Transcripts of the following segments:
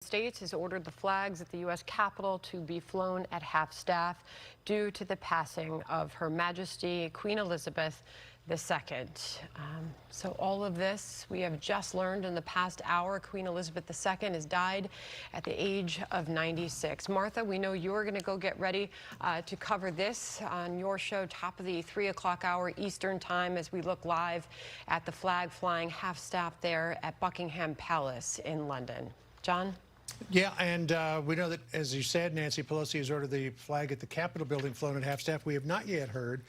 States has ordered the flags at the U.S. Capitol to be flown at half-staff due to the passing of Her Majesty Queen Elizabeth II. So all of this we have just learned in the past hour. Queen Elizabeth II has died at the age of 96. Martha, we know you're going to go get ready to cover this on your show, top of the 3 o'clock hour Eastern time, as we look live at the flag flying half-staff there at Buckingham Palace in London. John? Yeah, and we know that, as you said, Nancy Pelosi has ordered the flag at the Capitol building flown at half-staff. We have not yet heard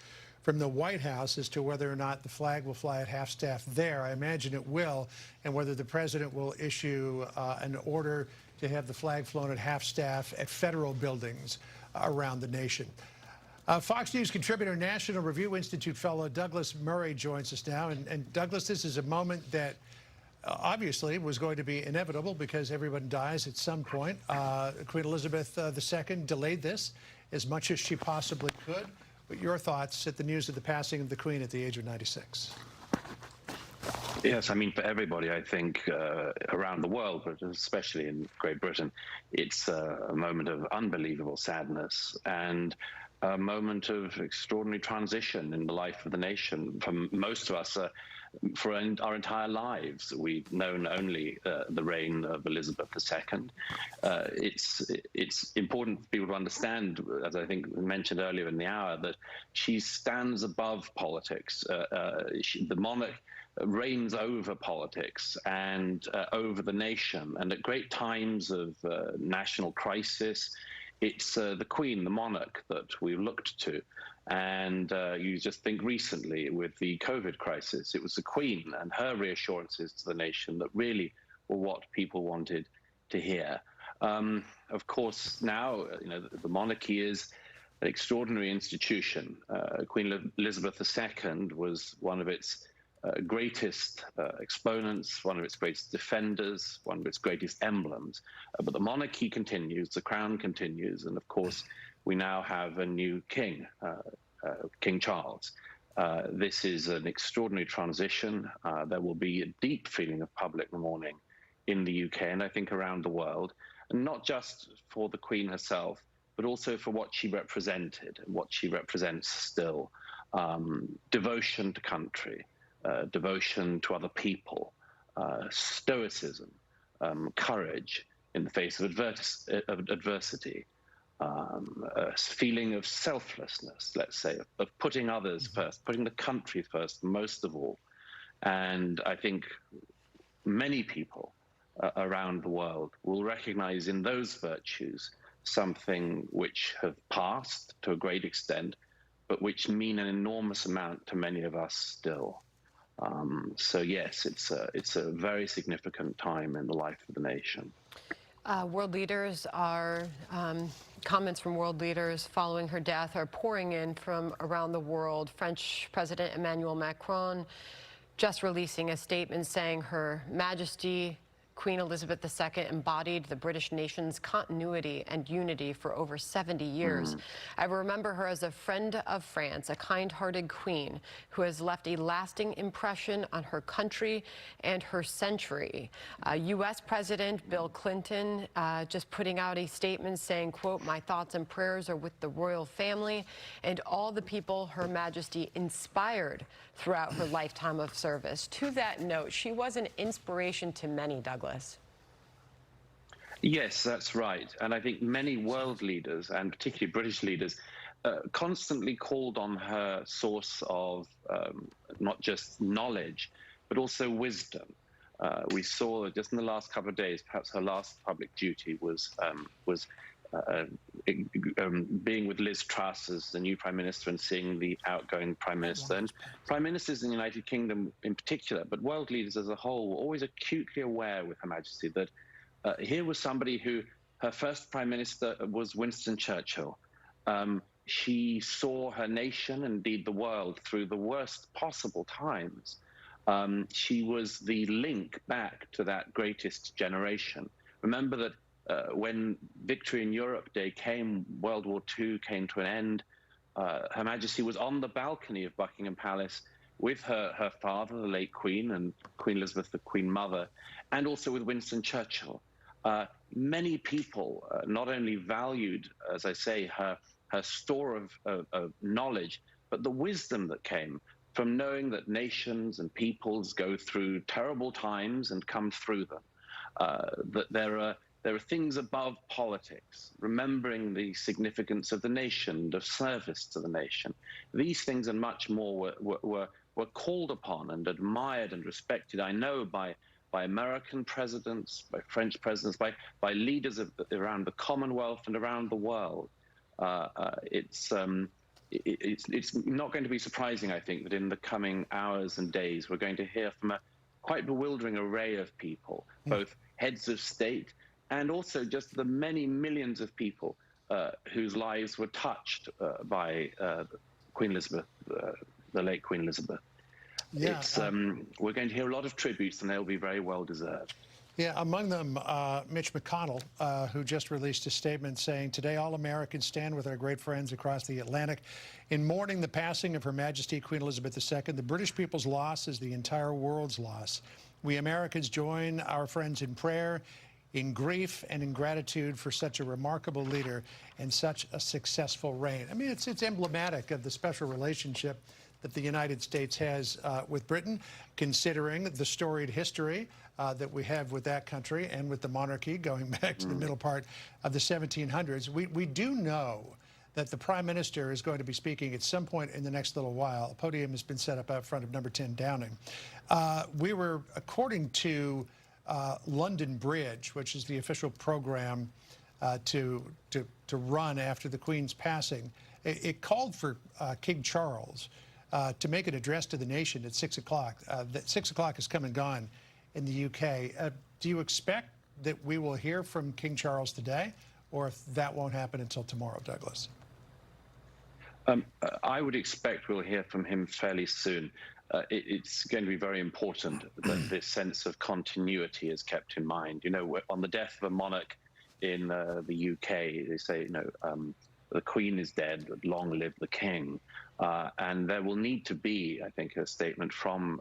from the White House as to whether or not the flag will fly at half-staff there. I imagine it will, and whether the president will issue an order to have the flag flown at half-staff at federal buildings around the nation. Fox News contributor, National Review Institute fellow Douglas Murray joins us now. And Douglas, this is a moment that obviously was going to be inevitable because everyone dies at some point. Queen Elizabeth II delayed this as much as she possibly could. But your thoughts at the news of the passing of the Queen at the age of 96? Yes, I mean, for everybody, I think, around the world, but especially in Great Britain, it's a moment of unbelievable sadness and a moment of extraordinary transition in the life of the nation. For most of us, for our entire lives, we've known only the reign of Elizabeth II. It's important for people to understand, as I think mentioned earlier in the hour, that she stands above politics. The monarch reigns over politics and over the nation. And at great times of national crisis, it's the Queen, the monarch, that we looked to. And you just think recently with the COVID crisis, it was the Queen and her reassurances to the nation that really were what people wanted to hear. Of course, now, the monarchy is an extraordinary institution. Queen Elizabeth II was one of its greatest exponents, one of its greatest defenders, one of its greatest emblems. But the monarchy continues, the crown continues, and of course, we now have a new king, King Charles. This is an extraordinary transition. There will be a deep feeling of public mourning in the UK and I think around the world, and not just for the Queen herself, but also for what she represented and what she represents still. Devotion to country, devotion to other people, stoicism, courage in the face of adversity, a feeling of selflessness, let's say, of putting others first, putting the country first, most of all. And I think many people around the world will recognize in those virtues something which have passed to a great extent, but which mean an enormous amount to many of us still. So yes, it's a very significant time in the life of the nation. World leaders are, comments from world leaders following her death are pouring in from around the world. French President Emmanuel Macron just releasing a statement saying Her Majesty Queen Elizabeth II embodied the British nation's continuity and unity for over 70 years. I remember her as a friend of France, a kind-hearted queen who has left a lasting impression on her country and her century. U.S. President Bill Clinton just putting out a statement saying, quote, "My thoughts and prayers are with the royal family and all the people Her Majesty inspired throughout her lifetime of service." To that note, she was an inspiration to many, Douglas. Yes, that's right. And I think many world leaders, and particularly British leaders, constantly called on her source of not just knowledge, but also wisdom. We saw just in the last couple of days, perhaps her last public duty was being with Liz Truss as the new Prime Minister and seeing the outgoing Prime Minister. And Prime Ministers in the United Kingdom in particular, but world leaders as a whole, were always acutely aware with Her Majesty that here was somebody who, her first Prime Minister was Winston Churchill. She saw her nation, indeed the world, through the worst possible times. She was the link back to that greatest generation. Remember that when Victory in Europe Day came, World War II came to an end, Her Majesty was on the balcony of Buckingham Palace with her father, the late Queen, and Queen Elizabeth, the Queen Mother, and also with Winston Churchill. many people not only valued, as I say, her store of knowledge, but the wisdom that came from knowing that nations and peoples go through terrible times and come through them. That there are things above politics, remembering the significance of the nation, of service to the nation. These things and much more were called upon and admired and respected, I know, by American presidents, by French presidents, by leaders around the Commonwealth and around the world. It's not going to be surprising, I think, that in the coming hours and days we're going to hear from a quite bewildering array of people, both heads of state and also just the many millions of people whose lives were touched by Queen Elizabeth, the late Queen Elizabeth. Yeah, we're going to hear a lot of tributes, and they'll be very well deserved. Yeah, among them, Mitch McConnell, who just released a statement saying, "Today, all Americans stand with our great friends across the Atlantic in mourning the passing of Her Majesty Queen Elizabeth II. The British people's loss is the entire world's loss. We Americans join our friends in prayer, in grief, and in gratitude for such a remarkable leader and such a successful reign." I mean, it's emblematic of the special relationship that the United States has with Britain, considering the storied history that we have with that country and with the monarchy going back to the middle part of the 1700s. We do know that the Prime Minister is going to be speaking at some point in the next little while. A podium has been set up out front of number 10 Downing. We were, according to London Bridge, which is the official program to run after the Queen's passing, it called for King Charles to make an address to the nation at 6 o'clock. That 6 o'clock has come and gone in the UK. Do you expect that we will hear from King Charles today, or if that won't happen until tomorrow, Douglas? I would expect we'll hear from him fairly soon. It's going to be very important that this sense of continuity is kept in mind. You know, on the death of a monarch in the UK, they say, you know, the Queen is dead, long live the King. And there will need to be, I think, a statement from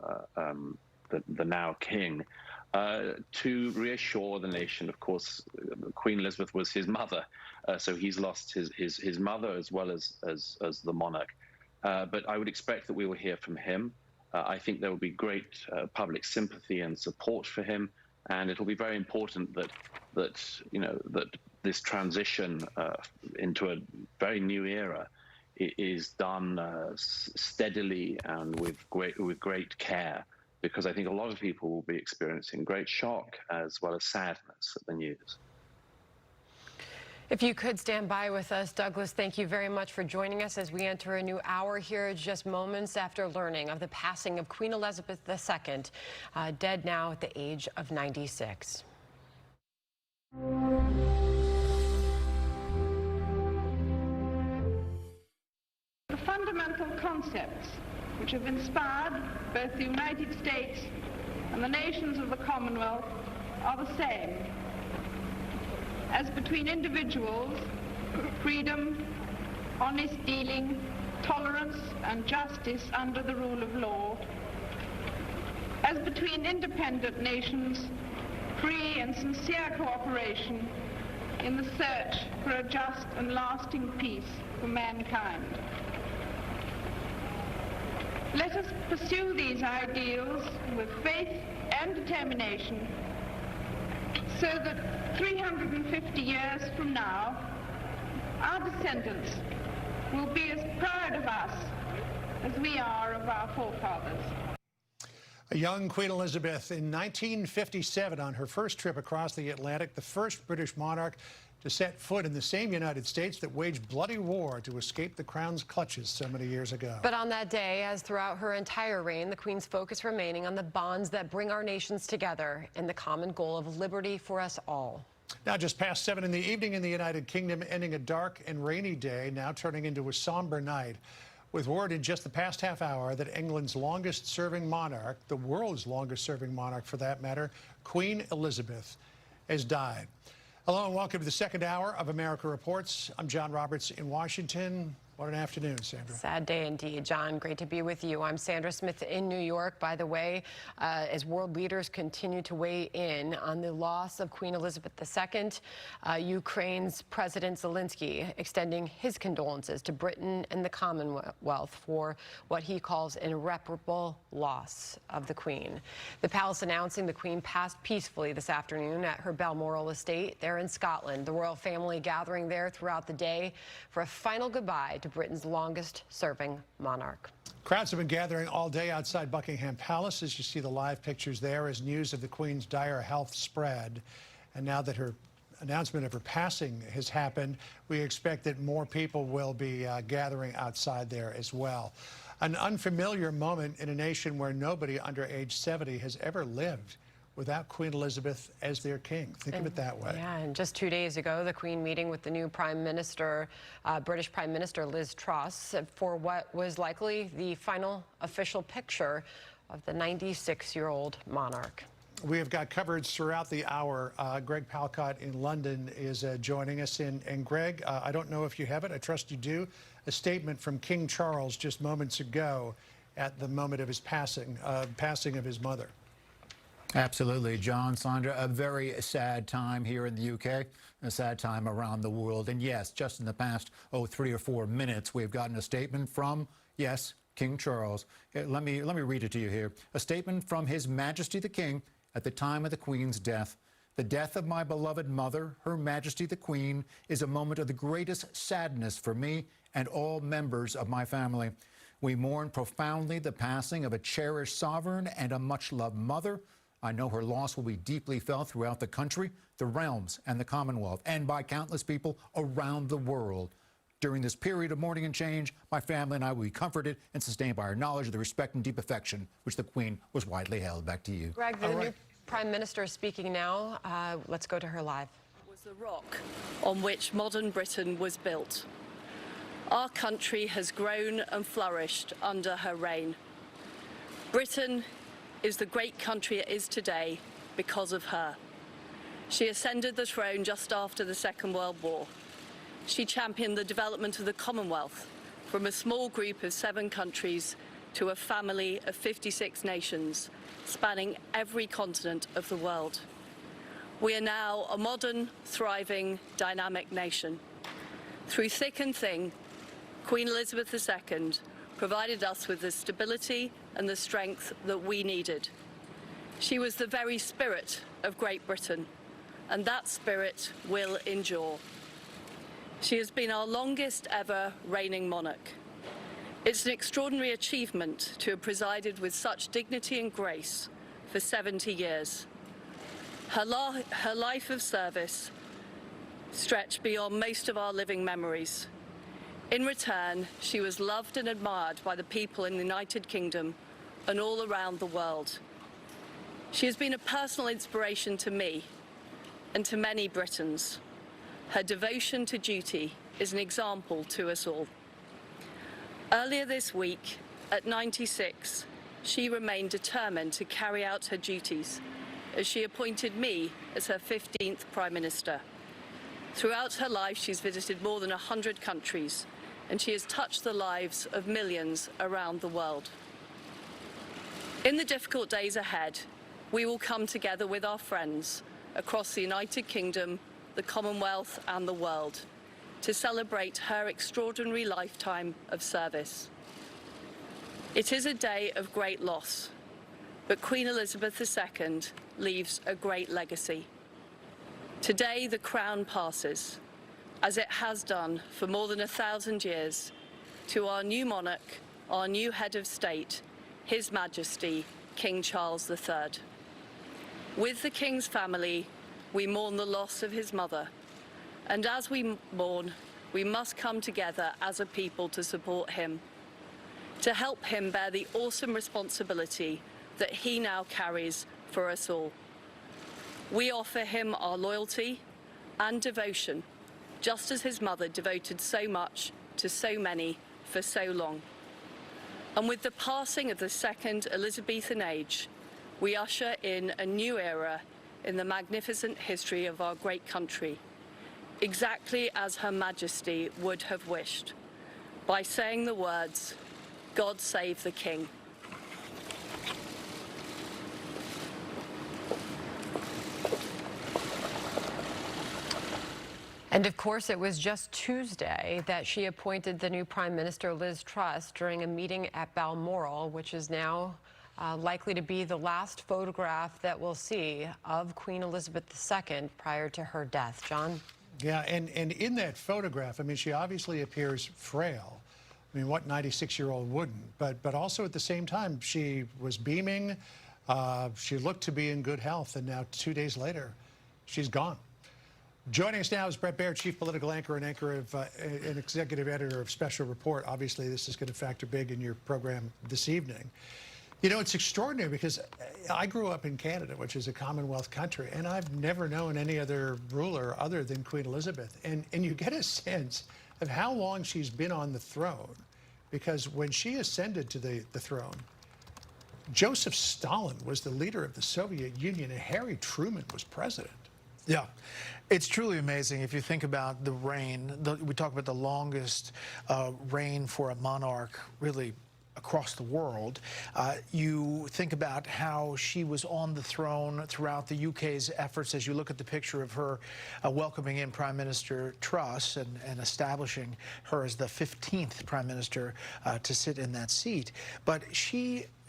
the now King to reassure the nation. Of course, Queen Elizabeth was his mother, so he's lost his mother as well as the monarch. But I would expect that we will hear from him. I think there will be great public sympathy and support for him, and it will be very important that this transition into a very new era is done steadily and with great care, because I think a lot of people will be experiencing great shock as well as sadness at the news. If you could stand by with us, Douglas, thank you very much for joining us as we enter a new hour here, just moments after learning of the passing of Queen Elizabeth II, dead now at the age of 96. The fundamental concepts which have inspired both the United States and the nations of the Commonwealth are the same. As between individuals, freedom, honest dealing, tolerance and justice under the rule of law. As between independent nations, free and sincere cooperation in the search for a just and lasting peace for mankind. Let us pursue these ideals with faith and determination, so that 350 years from now, our descendants will be as proud of us as we are of our forefathers. A young Queen Elizabeth in 1957 on her first trip across the Atlantic, the first British monarch to set foot in the same United States that waged bloody war to escape the crown's clutches so many years ago. But on that day, as throughout her entire reign, the Queen's focus remaining on the bonds that bring our nations together in the common goal of liberty for us all. Now just past 7 in the evening in the United Kingdom, ending a dark and rainy day, now turning into a somber night, with word in just the past half hour that England's longest-serving monarch, the world's longest-serving monarch for that matter, Queen Elizabeth, has died. Hello and welcome to the second hour of America Reports. I'm John Roberts in Washington. What an afternoon, Sandra. Sad day indeed, John. Great to be with you. I'm Sandra Smith in New York, by the way, as world leaders continue to weigh in on the loss of Queen Elizabeth II. Ukraine's President Zelensky extending his condolences to Britain and the Commonwealth for what he calls an irreparable loss of the Queen. The palace announcing the Queen passed peacefully this afternoon at her Balmoral estate there in Scotland. The royal family gathering there throughout the day for a final goodbye to Britain's longest-serving monarch. Crowds have been gathering all day outside Buckingham Palace, as you see the live pictures there, as news of the Queen's dire health spread. And now that her announcement of her passing has happened, we expect that more people will be gathering outside there as well. An unfamiliar moment in a nation where nobody under age 70 has ever lived without Queen Elizabeth as their king. Think of it that way. Yeah, and just 2 days ago, the Queen meeting with the new Prime Minister, British Prime Minister Liz Truss, for what was likely the final official picture of the 96-year-old monarch. We have got coverage throughout the hour. Greg Palcott in London is joining us. And Greg, I don't know if you have it. I trust you do. A statement from King Charles just moments ago at the moment of his passing of his mother. Absolutely, John, Sandra, a very sad time here in the UK, a sad time around the world. And yes, just in the past, 3 or 4 minutes, we've gotten a statement from, yes, King Charles. Let me read it to you here. A statement from His Majesty the King at the time of the Queen's death. The death of my beloved mother, Her Majesty the Queen, is a moment of the greatest sadness for me and all members of my family. We mourn profoundly the passing of a cherished sovereign and a much-loved mother. I know her loss will be deeply felt throughout the country, the realms, and the Commonwealth, and by countless people around the world. During this period of mourning and change, my family and I will be comforted and sustained by our knowledge of the respect and deep affection which the Queen was widely held. Back to you. Greg, the new Prime Minister is speaking now. Let's go to her live. Was the rock on which modern Britain was built. Our country has grown and flourished under her reign. Britain is the great country it is today because of her. She ascended the throne just after the Second World War. She championed the development of the Commonwealth from a small group of 7 countries to a family of 56 nations, spanning every continent of the world. We are now a modern, thriving, dynamic nation. Through thick and thin, Queen Elizabeth II provided us with the stability and the strength that we needed. She was the very spirit of Great Britain, and that spirit will endure. She has been our longest ever reigning monarch. It's an extraordinary achievement to have presided with such dignity and grace for 70 years. Her life of service stretched beyond most of our living memories. In return, she was loved and admired by the people in the United Kingdom and all around the world. She has been a personal inspiration to me and to many Britons. Her devotion to duty is an example to us all. Earlier this week, at 96, she remained determined to carry out her duties as she appointed me as her 15th Prime Minister. Throughout her life, she's visited more than 100 countries, and she has touched the lives of millions around the world. In the difficult days ahead, we will come together with our friends across the United Kingdom, the Commonwealth, and the world to celebrate her extraordinary lifetime of service. It is a day of great loss, but Queen Elizabeth II leaves a great legacy. Today, the crown passes, as it has done for more than 1,000 years, to our new monarch, our new head of state, His Majesty, King Charles III. With the King's family, we mourn the loss of his mother, and as we mourn, we must come together as a people to support him, to help him bear the awesome responsibility that he now carries for us all. We offer him our loyalty and devotion, just as his mother devoted so much to so many for so long. And with the passing of the second Elizabethan age, we usher in a new era in the magnificent history of our great country, exactly as Her Majesty would have wished. by saying the words, "God save the King." And of course, it was just Tuesday that she appointed the new Prime Minister, Liz Truss, during a meeting at Balmoral, which is now likely to be the last photograph that we'll see of Queen Elizabeth II prior to her death. John? Yeah, and in that photograph, I mean, she obviously appears frail. I mean, what 96-year-old wouldn't? But also at the same time, she was beaming. She looked to be in good health, and now 2 days later, she's gone. Joining us now is Bret Baier, chief political anchor and an executive editor of Special Report. Obviously, this is going to factor big in your program this evening. You know, it's extraordinary because I grew up in Canada, which is a Commonwealth country, and I've never known any other ruler other than Queen Elizabeth. And you get a sense of how long she's been on the throne, because when she ascended to the throne, Joseph Stalin was the leader of the Soviet Union and Harry Truman was president. Yeah, it's truly amazing if you think about the reign. We talk about the longest reign for a monarch, really, across the world. You think about how she was on the throne throughout the UK's efforts, as you look at the picture of her welcoming in Prime Minister Truss and establishing her as the 15th Prime Minister to sit in that seat. But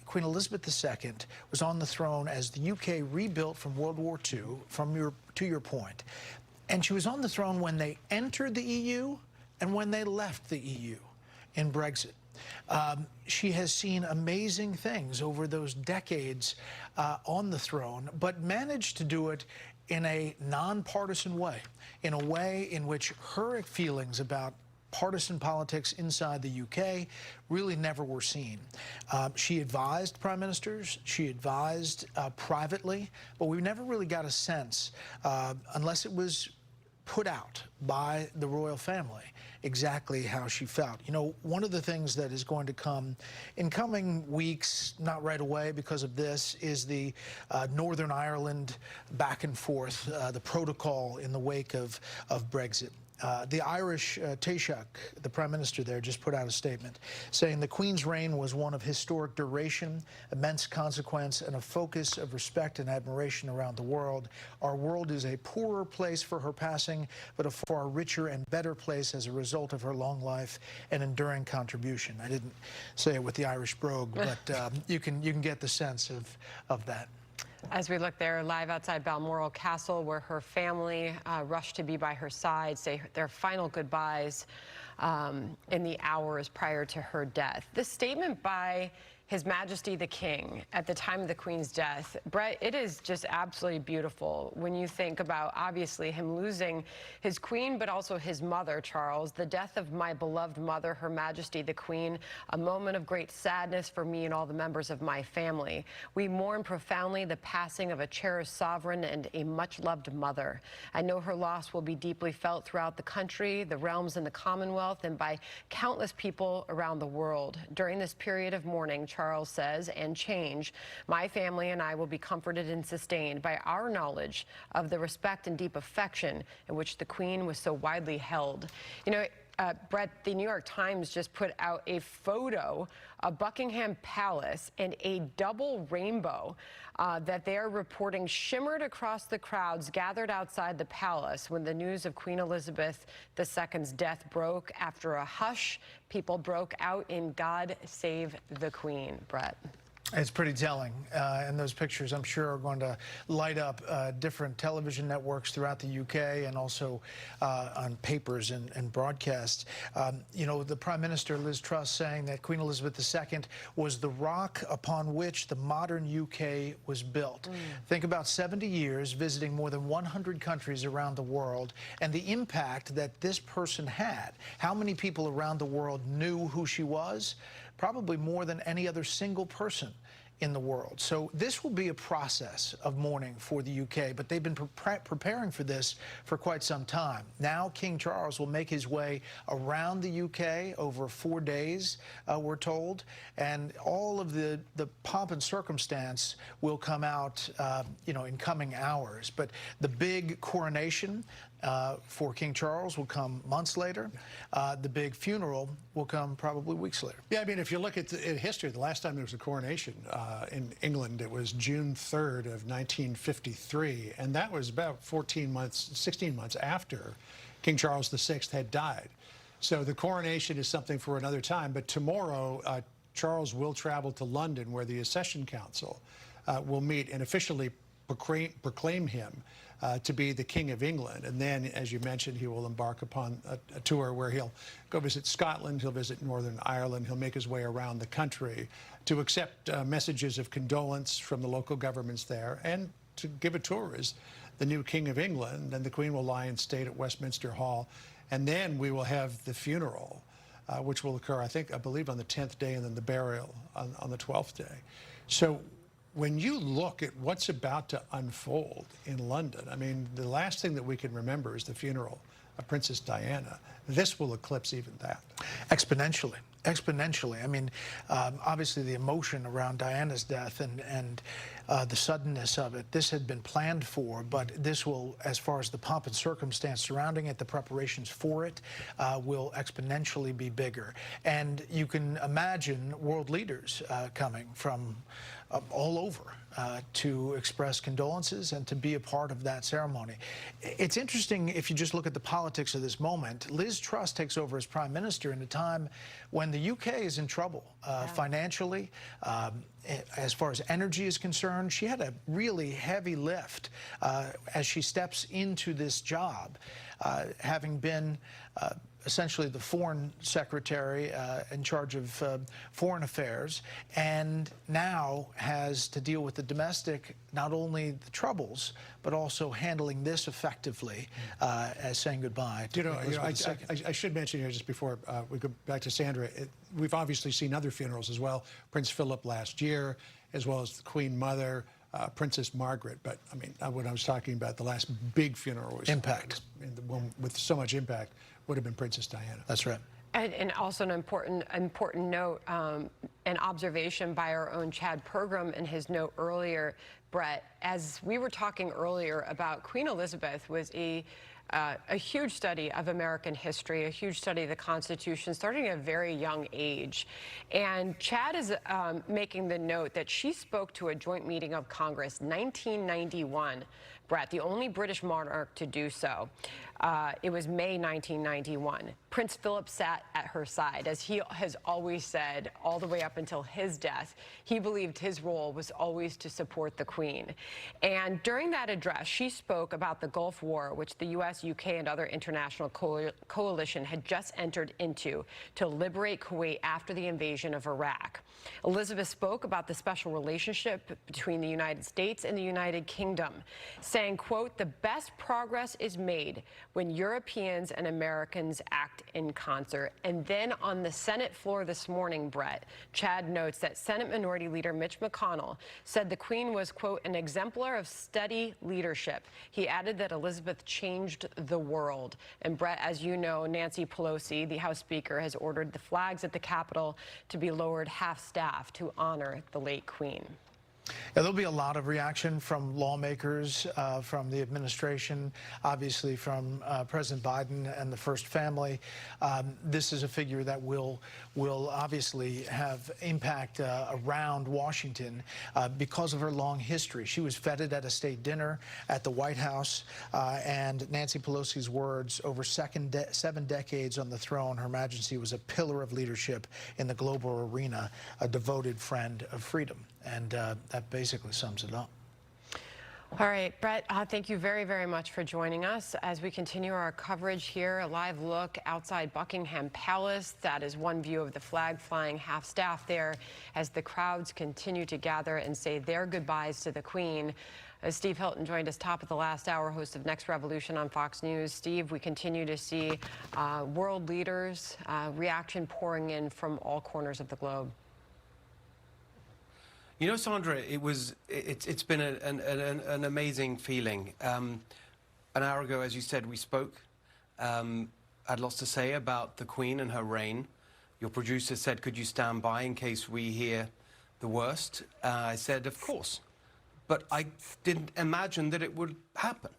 Queen Elizabeth II was on the throne as the UK rebuilt from World War II, to your point. And she was on the throne when they entered the EU and when they left the EU in Brexit. She has seen amazing things over those decades on the throne, but managed to do it in a nonpartisan way, in a way in which her feelings about partisan politics inside the UK really never were seen. She advised prime ministers, she advised privately, but we never really got a sense, unless it was put out by the royal family, exactly how she felt. You know, one of the things that is going to come in coming weeks, not right away because of this, is the Northern Ireland back and forth, the protocol in the wake of Brexit. The Irish Taoiseach, the Prime Minister there, just put out a statement saying the Queen's reign was one of historic duration, immense consequence, and a focus of respect and admiration around the world. Our world is a poorer place for her passing, but a far richer and better place as a result of her long life and enduring contribution. I didn't say it with the Irish brogue, but you can get the sense of that. As we look there live outside Balmoral Castle, where her family rushed to be by her side, say their final goodbyes in the hours prior to her death. This statement by His Majesty the King at the time of the Queen's death, Bret, it is just absolutely beautiful when you think about, obviously, him losing his queen, but also his mother, Charles, the death of my beloved mother, Her Majesty the Queen, a moment of great sadness for me and all the members of my family. We mourn profoundly the passing of a cherished sovereign and a much-loved mother. I know her loss will be deeply felt throughout the country, the realms, and the Commonwealth, and by countless people around the world. During this period of mourning, Charles says, and change, my family and I will be comforted and sustained by our knowledge of the respect and deep affection in which the Queen was so widely held. You know, Bret, the New York Times just put out a photo of Buckingham Palace and a double rainbow that they are reporting shimmered across the crowds gathered outside the palace when the news of Queen Elizabeth II's death broke. After a hush, people broke out in God Save the Queen, Bret. It's pretty telling, and those pictures, I'm sure, are going to light up different television networks throughout the UK and also on papers and broadcasts. You know, the Prime Minister, Liz Truss, saying that Queen Elizabeth II was the rock upon which the modern UK was built. Think about 70 years visiting more than 100 countries around the world and the impact that this person had. How many people around the world knew who she was? Probably more than any other single person in the world. So this will be a process of mourning for the UK, but they've been preparing for this for quite some time. Now King Charles will make his way around the UK over 4 days, we're told, and all of the pomp and circumstance will come out, you know, in coming hours. But the big coronation, for King Charles will come months later. The big funeral will come probably weeks later. Yeah, I mean, if you look at history, the last time there was a coronation in England, it was June 3rd of 1953, and that was about 16 months after King Charles VI had died. So the coronation is something for another time, but tomorrow Charles will travel to London, where the Accession Council will meet and officially proclaim him to be the King of England. And then, as you mentioned, he will embark upon a tour where he'll go visit Scotland, he'll visit Northern Ireland, he'll make his way around the country to accept messages of condolence from the local governments there and to give a tour as the new King of England. And the Queen will lie in state at Westminster Hall. And then we will have the funeral, which will occur, I believe, on the 10th day, and then the burial on the 12th day. So when you look at what's about to unfold in London, I mean, the last thing that we can remember is the funeral of Princess Diana. This will eclipse even that. Exponentially. Exponentially. I mean, obviously the emotion around Diana's death and the suddenness of it, this had been planned for, but this will, as far as the pomp and circumstance surrounding it, the preparations for it, will exponentially be bigger. And you can imagine world leaders coming from all over to express condolences and to be a part of that ceremony. It's interesting, if you just look at the politics of this moment, Liz Truss takes over as Prime Minister in a time when the UK is in trouble financially. As far as energy is concerned, she had a really heavy lift as she steps into this job, having been essentially the foreign secretary in charge of foreign affairs, and now has to deal with the domestic, not only the troubles, but also handling this effectively as saying goodbye to I should mention here, just before we go back to Sandra, we've obviously seen other funerals as well. Prince Philip last year, as well as the Queen Mother, Princess Margaret. But I mean, what I was talking about, the last big funeral was impact. The one with so much impact would have been Princess Diana. That's right. And also an important note, an observation by our own Chad Pergram in his note earlier, Brett, as we were talking earlier about Queen Elizabeth was a huge study of American history, a huge study of the Constitution, starting at a very young age. And Chad is making the note that she spoke to a joint meeting of Congress, 1991, Brett, the only British monarch to do so. It was May 1991. Prince Philip sat at her side. As he has always said, all the way up until his death, he believed his role was always to support the Queen. And during that address, she spoke about the Gulf War, which the U.S., UK, and other international coalition had just entered into to liberate Kuwait after the invasion of Iraq. Elizabeth spoke about the special relationship between the United States and the United Kingdom, saying, quote, "The best progress is made when Europeans and Americans act in concert." And then on the Senate floor this morning, Brett, Chad notes that Senate Minority Leader Mitch McConnell said the Queen was, quote, "an exemplar of steady leadership." He added that Elizabeth changed the world. And Brett, as you know, Nancy Pelosi, the House Speaker, has ordered the flags at the Capitol to be lowered half-staff to honor the late Queen. Yeah, there'll be a lot of reaction from lawmakers, from the administration, obviously from President Biden and the First Family. This is a figure that will obviously have impact around Washington because of her long history. She was feted at a state dinner at the White House, and Nancy Pelosi's words, over 7 decades on the throne, Her Majesty was a pillar of leadership in the global arena, a devoted friend of freedom. And that basically sums it up. All right, Brett, thank you very, very much for joining us as we continue our coverage here. A live look outside Buckingham Palace. That is one view of the flag flying half-staff there as the crowds continue to gather and say their goodbyes to the Queen. Steve Hilton joined us top of the last hour, host of Next Revolution on Fox News. Steve, we continue to see world leaders' reaction pouring in from all corners of the globe. You know, Sandra, it's been an amazing feeling. An hour ago, as you said, we spoke. I had lots to say about the Queen and her reign. Your producer said, could you stand by in case we hear the worst? I said, of course. But I didn't imagine that it would happen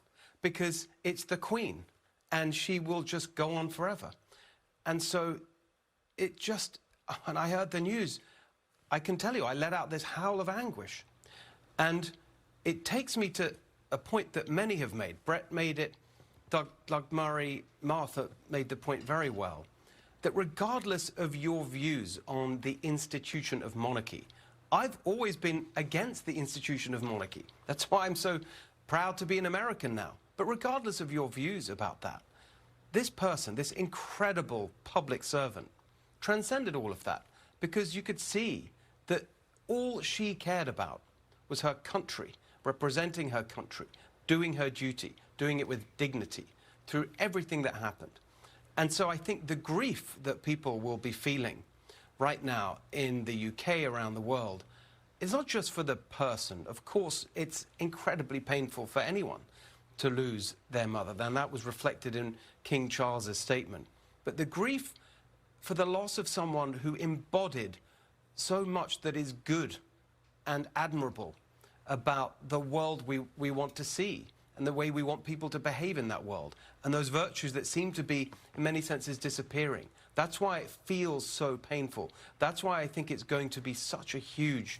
because it's the Queen. and she will just go on forever. And so it just, when I heard the news, I can tell you, I let out this howl of anguish. And it takes me to a point that many have made. Brett made it, Doug Murray, Martha made the point very well, that regardless of your views on the institution of monarchy, I've always been against the institution of monarchy. That's why I'm so proud to be an American now. But regardless of your views about that, this person, this incredible public servant, transcended all of that, because you could see that all she cared about was her country, representing her country, doing her duty, doing it with dignity through everything that happened. And so I think the grief that people will be feeling right now in the UK, around the world, is not just for the person. Of course, it's incredibly painful for anyone to lose their mother, and that was reflected in King Charles's statement. But the grief for the loss of someone who embodied so much that is good and admirable about the world we want to see and the way we want people to behave in that world, and those virtues that seem to be, in many senses, disappearing. That's why it feels so painful. That's why I think it's going to be such a huge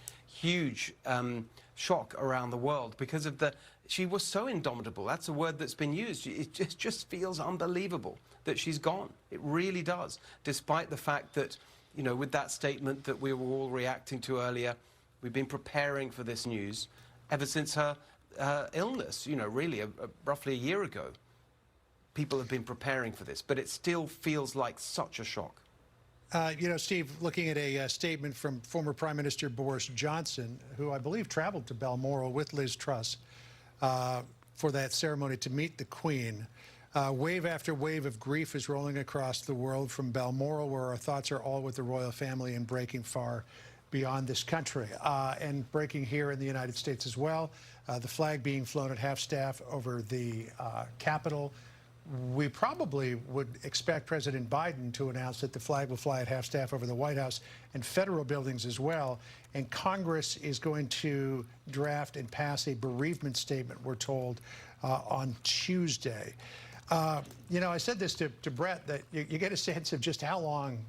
shock around the world, because of she was so indomitable. That's a word that's been used. It just feels unbelievable that she's gone. It really does, despite the fact that, you know, with that statement that we were all reacting to earlier, we've been preparing for this news ever since her illness, you know, really, roughly a year ago. People have been preparing for this, but it still feels like such a shock. You know, Steve, looking at a statement from former Prime Minister Boris Johnson, who I believe traveled to Balmoral with Liz Truss for that ceremony to meet the Queen. Wave after wave of grief is rolling across the world from Balmoral, where our thoughts are all with the royal family, and breaking far beyond this country, and breaking here in the United States as well. The flag being flown at half-staff over the Capitol. We probably would expect President Biden to announce that the flag will fly at half-staff over the White House and federal buildings as well. And Congress is going to draft and pass a bereavement statement, we're told, on Tuesday. You know, I said this to Brett, that you get a sense of just how long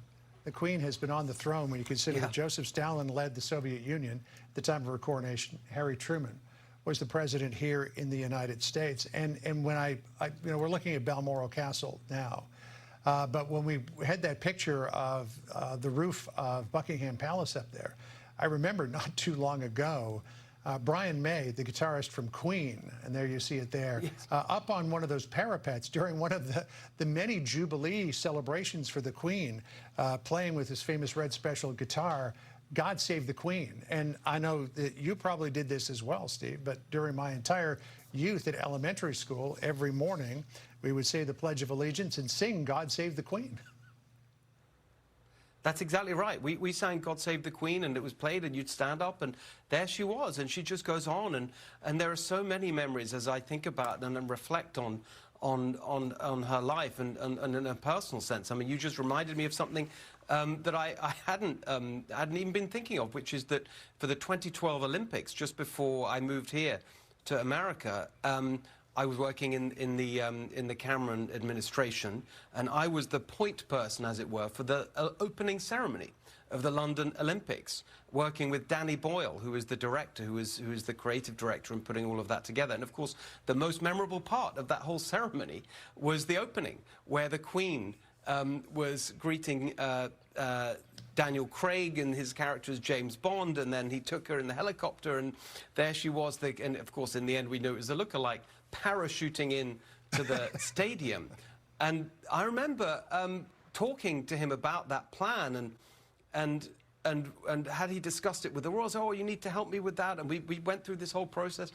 the Queen has been on the throne when you consider that Joseph Stalin led the Soviet Union at the time of her coronation. Harry Truman was the president here in the United States. And when you know, we're looking at Balmoral Castle now, but when we had that picture of the roof of Buckingham Palace up there, I remember not too long ago, Brian May, the guitarist from Queen, and there you see it there, up on one of those parapets during one of the many Jubilee celebrations for the Queen, playing with his famous red special guitar, God Save the Queen. And I know that you probably did this as well, Steve, but during my entire youth at elementary school, every morning, we would say the Pledge of Allegiance and sing God Save the Queen. That's exactly right. We sang God Save the Queen, and it was played, and you'd stand up, and there she was, and she just goes on. And there are so many memories as I think about and reflect on her life and in a personal sense. I mean, you just reminded me of something that I hadn't even been thinking of, which is that for the 2012 Olympics, just before I moved here to America, I was working in the Cameron administration, and I was the point person, as it were, for the opening ceremony of the London Olympics, working with Danny Boyle, who is the director, who is the creative director, and putting all of that together. And of course, the most memorable part of that whole ceremony was the opening, where the Queen was greeting Daniel Craig and his character as James Bond, and then he took her in the helicopter, and there she was. And of course, in the end, we knew it was a lookalike, parachuting in to the stadium. And I remember talking to him about that plan, and had he discussed it with the royals? Oh, you need to help me with that. And we went through this whole process,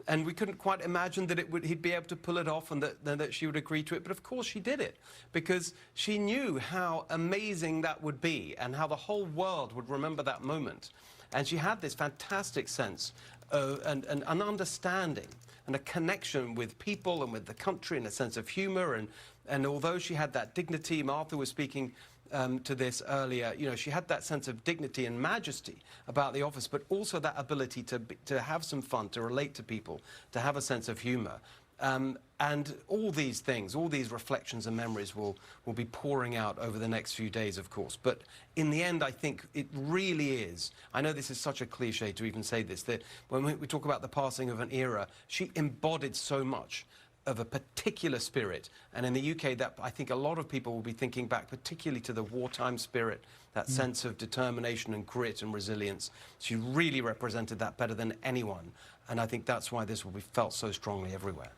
and we couldn't quite imagine that he'd be able to pull it off, and that she would agree to it. But of course she did it, because she knew how amazing that would be and how the whole world would remember that moment. And she had this fantastic sense of an understanding and a connection with people and with the country, and a sense of humor. And although she had that dignity, Martha was speaking to this earlier, you know, she had that sense of dignity and majesty about the office, but also that ability to have some fun, to relate to people, to have a sense of humor. And all these things, all these reflections and memories will be pouring out over the next few days, of course. But in the end, I think it really is. I know this is such a cliche to even say this, that when we talk about the passing of an era, she embodied so much of a particular spirit. And in the UK, that I think a lot of people will be thinking back particularly to the wartime spirit, that sense of determination and grit and resilience. She really represented that better than anyone. And I think that's why this will be felt so strongly everywhere.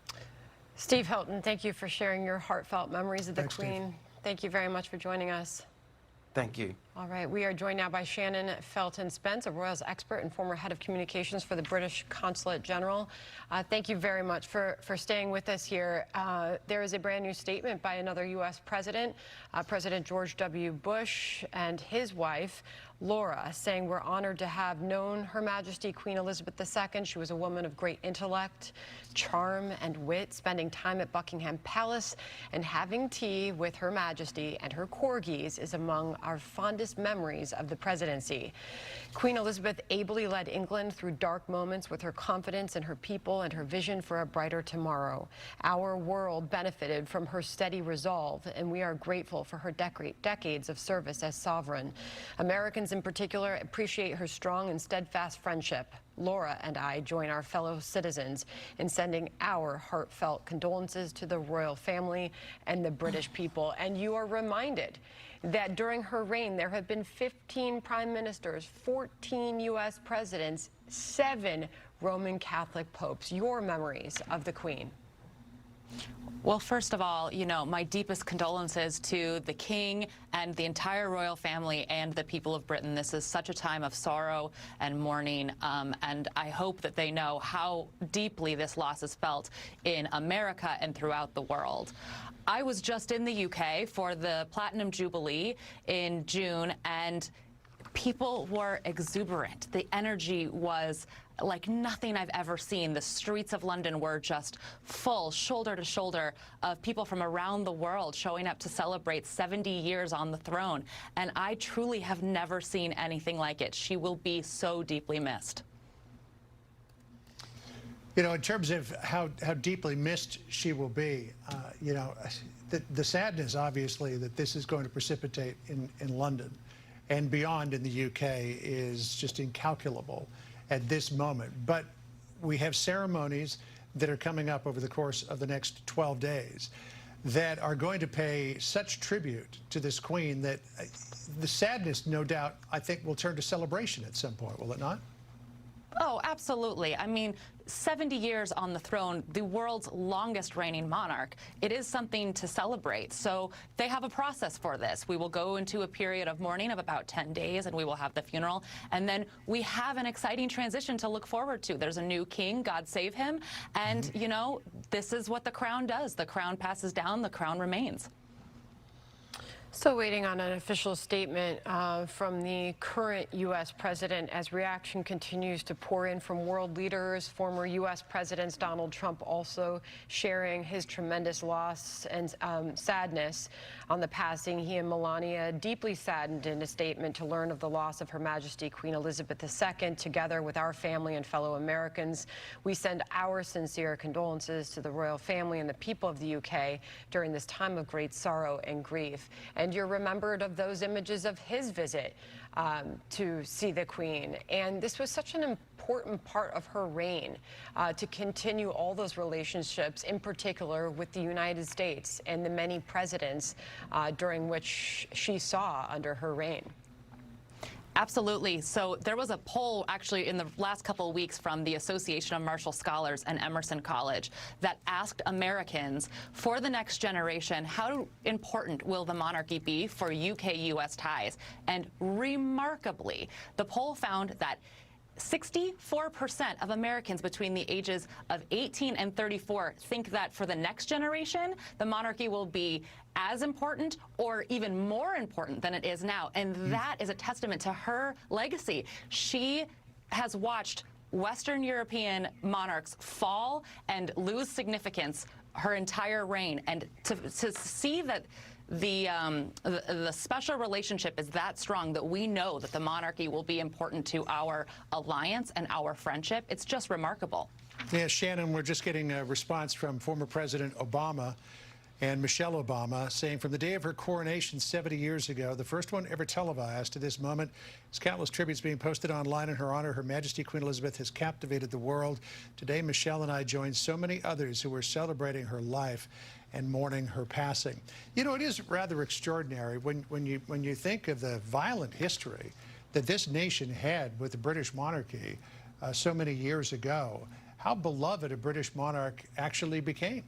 Steve Hilton, thank you for sharing your heartfelt memories of the Thanks, Queen. Steve. Thank you very much for joining us. Thank you. All right, we are joined now by Shannon Felton-Spence, a royals expert and former head of communications for the British Consulate General. Thank you very much for staying with us here. There is a brand new statement by another U.S. president, President George W. Bush, and his wife, Laura, saying we're honored to have known Her Majesty Queen Elizabeth II. She was a woman of great intellect, charm, and wit, spending time at Buckingham Palace and having tea with Her Majesty and her corgis is among our fondest memories of the presidency. Queen Elizabeth ably led England through dark moments with her confidence in her people and her vision for a brighter tomorrow. Our world benefited from her steady resolve, and we are grateful for her decades of service as sovereign. Americans in particular appreciate her strong and steadfast friendship. Laura and I join our fellow citizens in sending our heartfelt condolences to the royal family and the British people. And you are reminded that during her reign, there have been 15 prime ministers, 14 U.S. presidents, 7 Roman Catholic popes. Your memories of the Queen? Well, first of all, you know, my deepest condolences to the King and the entire royal family and the people of Britain. This is such a time of sorrow and mourning, and I hope that they know how deeply this loss is felt in America and throughout the world. I was just in the UK for the Platinum Jubilee in June, and people were exuberant. The energy was like nothing I've ever seen. The streets of London were just full, shoulder to shoulder, of people from around the world showing up to celebrate 70 years on the throne. And I truly have never seen anything like it. She will be so deeply missed. You know, in terms of how deeply missed she will be, you know, the sadness, obviously, that this is going to precipitate in London and beyond in the UK is just incalculable at this moment. But we have ceremonies that are coming up over the course of the next 12 days that are going to pay such tribute to this Queen that the sadness, no doubt, I think will turn to celebration at some point, will it not? Oh, absolutely. I mean, 70 years on the throne, the world's longest reigning monarch. It is something to celebrate. So they have a process for this. We will go into a period of mourning of about 10 days, and we will have the funeral. And then we have an exciting transition to look forward to. There's a new king, God save him. And, you know, this is what the crown does. The crown passes down, the crown remains. Still waiting on an official statement from the current U.S. president as reaction continues to pour in from world leaders. Former U.S. President Donald Trump also sharing his tremendous loss and sadness on the passing. He and Melania deeply saddened in a statement to learn of the loss of Her Majesty Queen Elizabeth II. Together with our family and fellow Americans, we send our sincere condolences to the royal family and the people of the UK during this time of great sorrow and grief. And you're remembered of those images of his visit to see the Queen. And this was such an important part of her reign, to continue all those relationships, in particular with the United States and the many presidents during which she saw under her reign. Absolutely. So there was a poll actually in the last couple of weeks from the Association of Marshall Scholars and Emerson College that asked Americans for the next generation, how important will the monarchy be for UK-US ties? And remarkably, the poll found that 64% of Americans between the ages of 18 and 34 think that for the next generation, the monarchy will be as important or even more important than it is now. And that is a testament to her legacy. She has watched Western European monarchs fall and lose significance her entire reign. And to see that the special relationship is that strong, that we know that the monarchy will be important to our alliance and our friendship, it's just remarkable. Yeah, Shannon, we're just getting a response from former President Obama and Michelle Obama saying from the day of her coronation 70 years ago, the first one ever televised to this moment, there's countless tributes being posted online in her honor. Her Majesty Queen Elizabeth has captivated the world. Today, Michelle and I join so many others who are celebrating her life and mourning her passing. You know, it is rather extraordinary when you think of the violent history that this nation had with the British monarchy so many years ago, how beloved a British monarch actually became.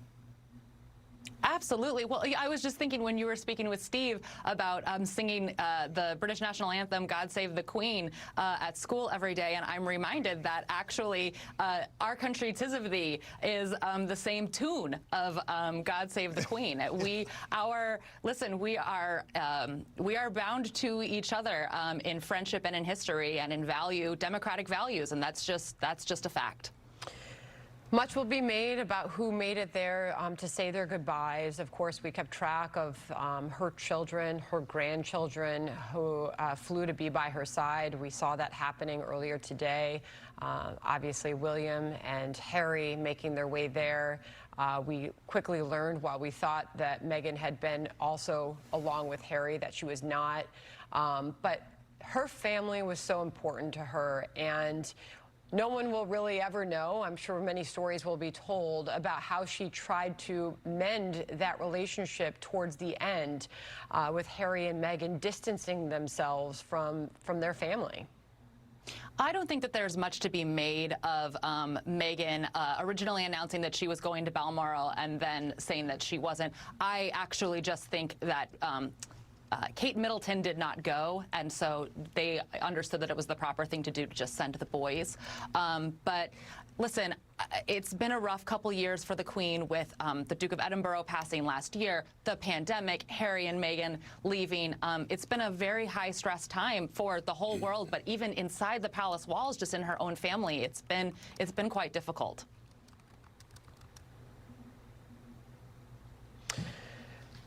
Absolutely. Well, I was just thinking when you were speaking with Steve about singing the British national anthem, God Save the Queen, at school every day, and I'm reminded that actually Our Country 'Tis of Thee is the same tune of God Save the Queen. Listen, we are bound to each other in friendship and in history and in democratic values, and that's just a fact. Much will be made about who made it there to say their goodbyes. Of course, we kept track of her children, her grandchildren who flew to be by her side. We saw that happening earlier today. Obviously, William and Harry making their way there. We quickly learned, while we thought that Meghan had been also along with Harry, that she was not. But her family was so important to her, and no one will really ever know. I'm sure many stories will be told about how she tried to mend that relationship towards the end with Harry and Meghan distancing themselves from their family. I don't think that there's much to be made of Meghan originally announcing that she was going to Balmoral and then saying that she wasn't. I actually just think that Kate Middleton did not go, and so they understood that it was the proper thing to do to just send the boys. But listen, it's been a rough couple years for the Queen with the Duke of Edinburgh passing last year, the pandemic, Harry and Meghan leaving. It's been a very high-stress time for the whole world, but even inside the palace walls, just in her own family, it's been quite difficult.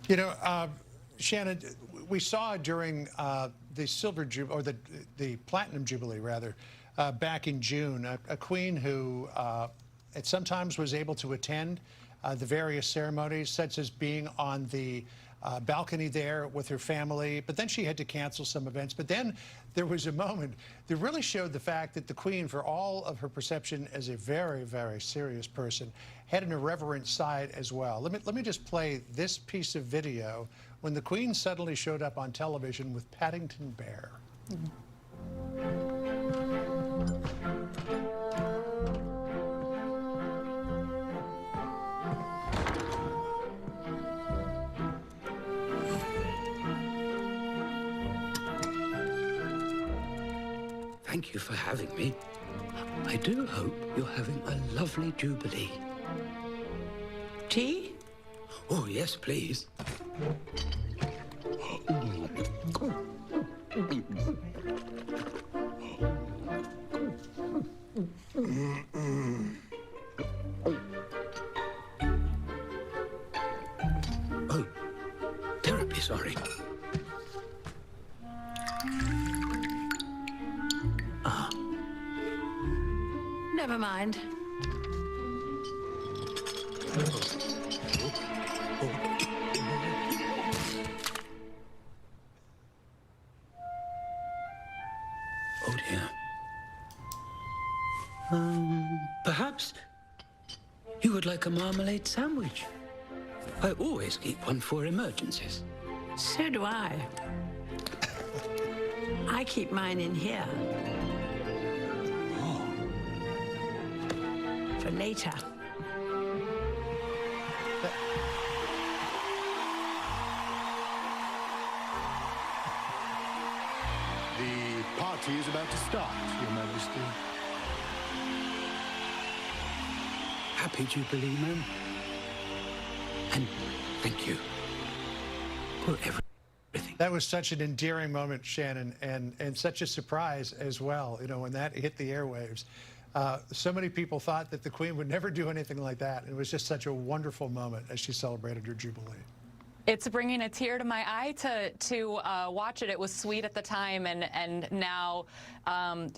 You know, Shannon, we saw during the Silver Jubilee, or the Platinum Jubilee, rather, back in June, a queen who at sometimes was able to attend the various ceremonies, such as being on the balcony there with her family, but then she had to cancel some events. But then there was a moment that really showed the fact that the Queen, for all of her perception as a very, very serious person, had an irreverent side as well. Let me just play this piece of video when the Queen suddenly showed up on television with Paddington Bear. Thank you for having me. I do hope you're having a lovely Jubilee. Tea? Oh, yes, please. Oh, terribly sorry. Never mind. Oh dear. Perhaps you would like a marmalade sandwich. I always keep one for emergencies. So do I. I keep mine in here. For later. The party is about to start, Your Majesty. Happy Jubilee, ma'am. And thank you for everything. That was such an endearing moment, Shannon, and such a surprise as well, you know, when that hit the airwaves. So many people thought that the Queen would never do anything like that. It was just such a wonderful moment as she celebrated her Jubilee. It's bringing a tear to my eye to watch it. It was sweet at the time, and now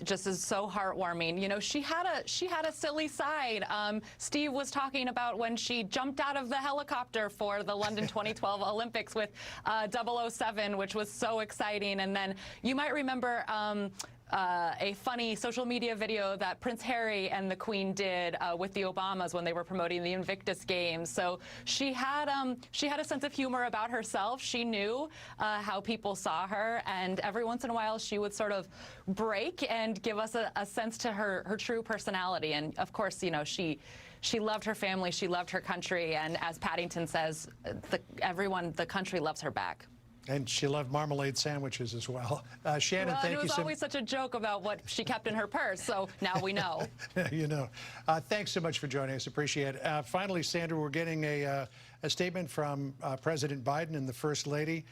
just is so heartwarming. You know, she had a silly side. Steve was talking about when she jumped out of the helicopter for the London 2012 Olympics with 007, which was so exciting. And then you might remember a funny social media video that Prince Harry and the Queen did with the Obamas when they were promoting the Invictus Games. So she had a sense of humor about herself. She knew how people saw her, and every once in a while she would sort of break and give us a sense to her true personality. And of course, you know, she loved her family, she loved her country, and as Paddington says, the country loves her back. And she loved marmalade sandwiches as well. Shannon, well, thank you. It was always such a joke about what she kept in her purse, so now we know. You know. Thanks so much for joining us. Appreciate it. Finally, Sandra, we're getting a statement from President Biden and the First Lady.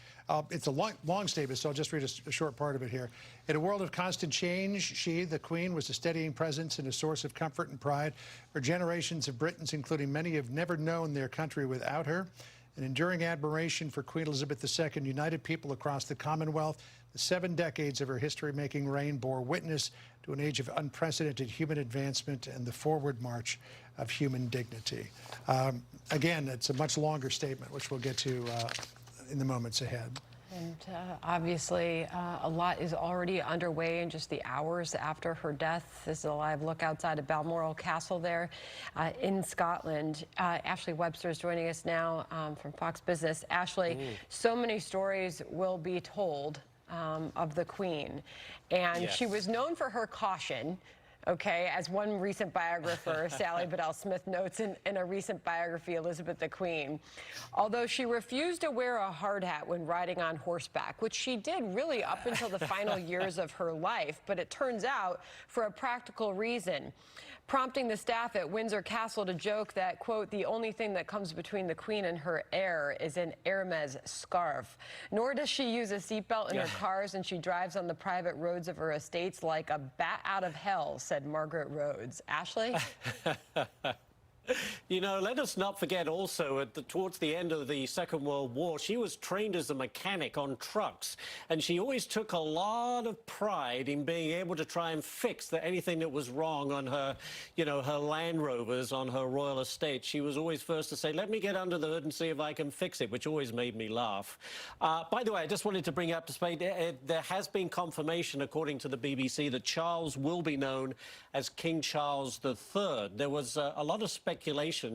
It's a long statement, so I'll just read a short part of it here. In a world of constant change, she, the Queen, was a steadying presence and a source of comfort and pride for generations of Britons, including many who have never known their country without her. An enduring admiration for Queen Elizabeth II united people across the Commonwealth. The 7 decades of her history-making reign bore witness to an age of unprecedented human advancement and the forward march of human dignity. Again, it's a much longer statement, which we'll get to in the moments ahead. And obviously, a lot is already underway in just the hours after her death. This is a live look outside of Balmoral Castle there in Scotland. Ashley Webster is joining us now from Fox Business. Ashley, so many stories will be told of the Queen. And she was known for her caution. Okay, as one recent biographer, Sally Bedell Smith, notes in a recent biography, Elizabeth the Queen, although she refused to wear a hard hat when riding on horseback, which she did really up until the final years of her life, but it turns out for a practical reason, prompting the staff at Windsor Castle to joke that, quote, the only thing that comes between the Queen and her heir is an Hermes scarf. Nor does she use a seatbelt in her cars, and she drives on the private roads of her estates like a bat out of hell, said Margaret Rhodes. Ashley? You know, let us not forget also, towards the end of the Second World War, she was trained as a mechanic on trucks, and she always took a lot of pride in being able to try and fix anything that was wrong on her, you know, her Land Rovers on her royal estate. She was always first to say, let me get under the hood and see if I can fix it, which always made me laugh. By the way, I just wanted to bring up to speed, there has been confirmation, according to the BBC, that Charles will be known as King Charles III. There was a lot of speculation.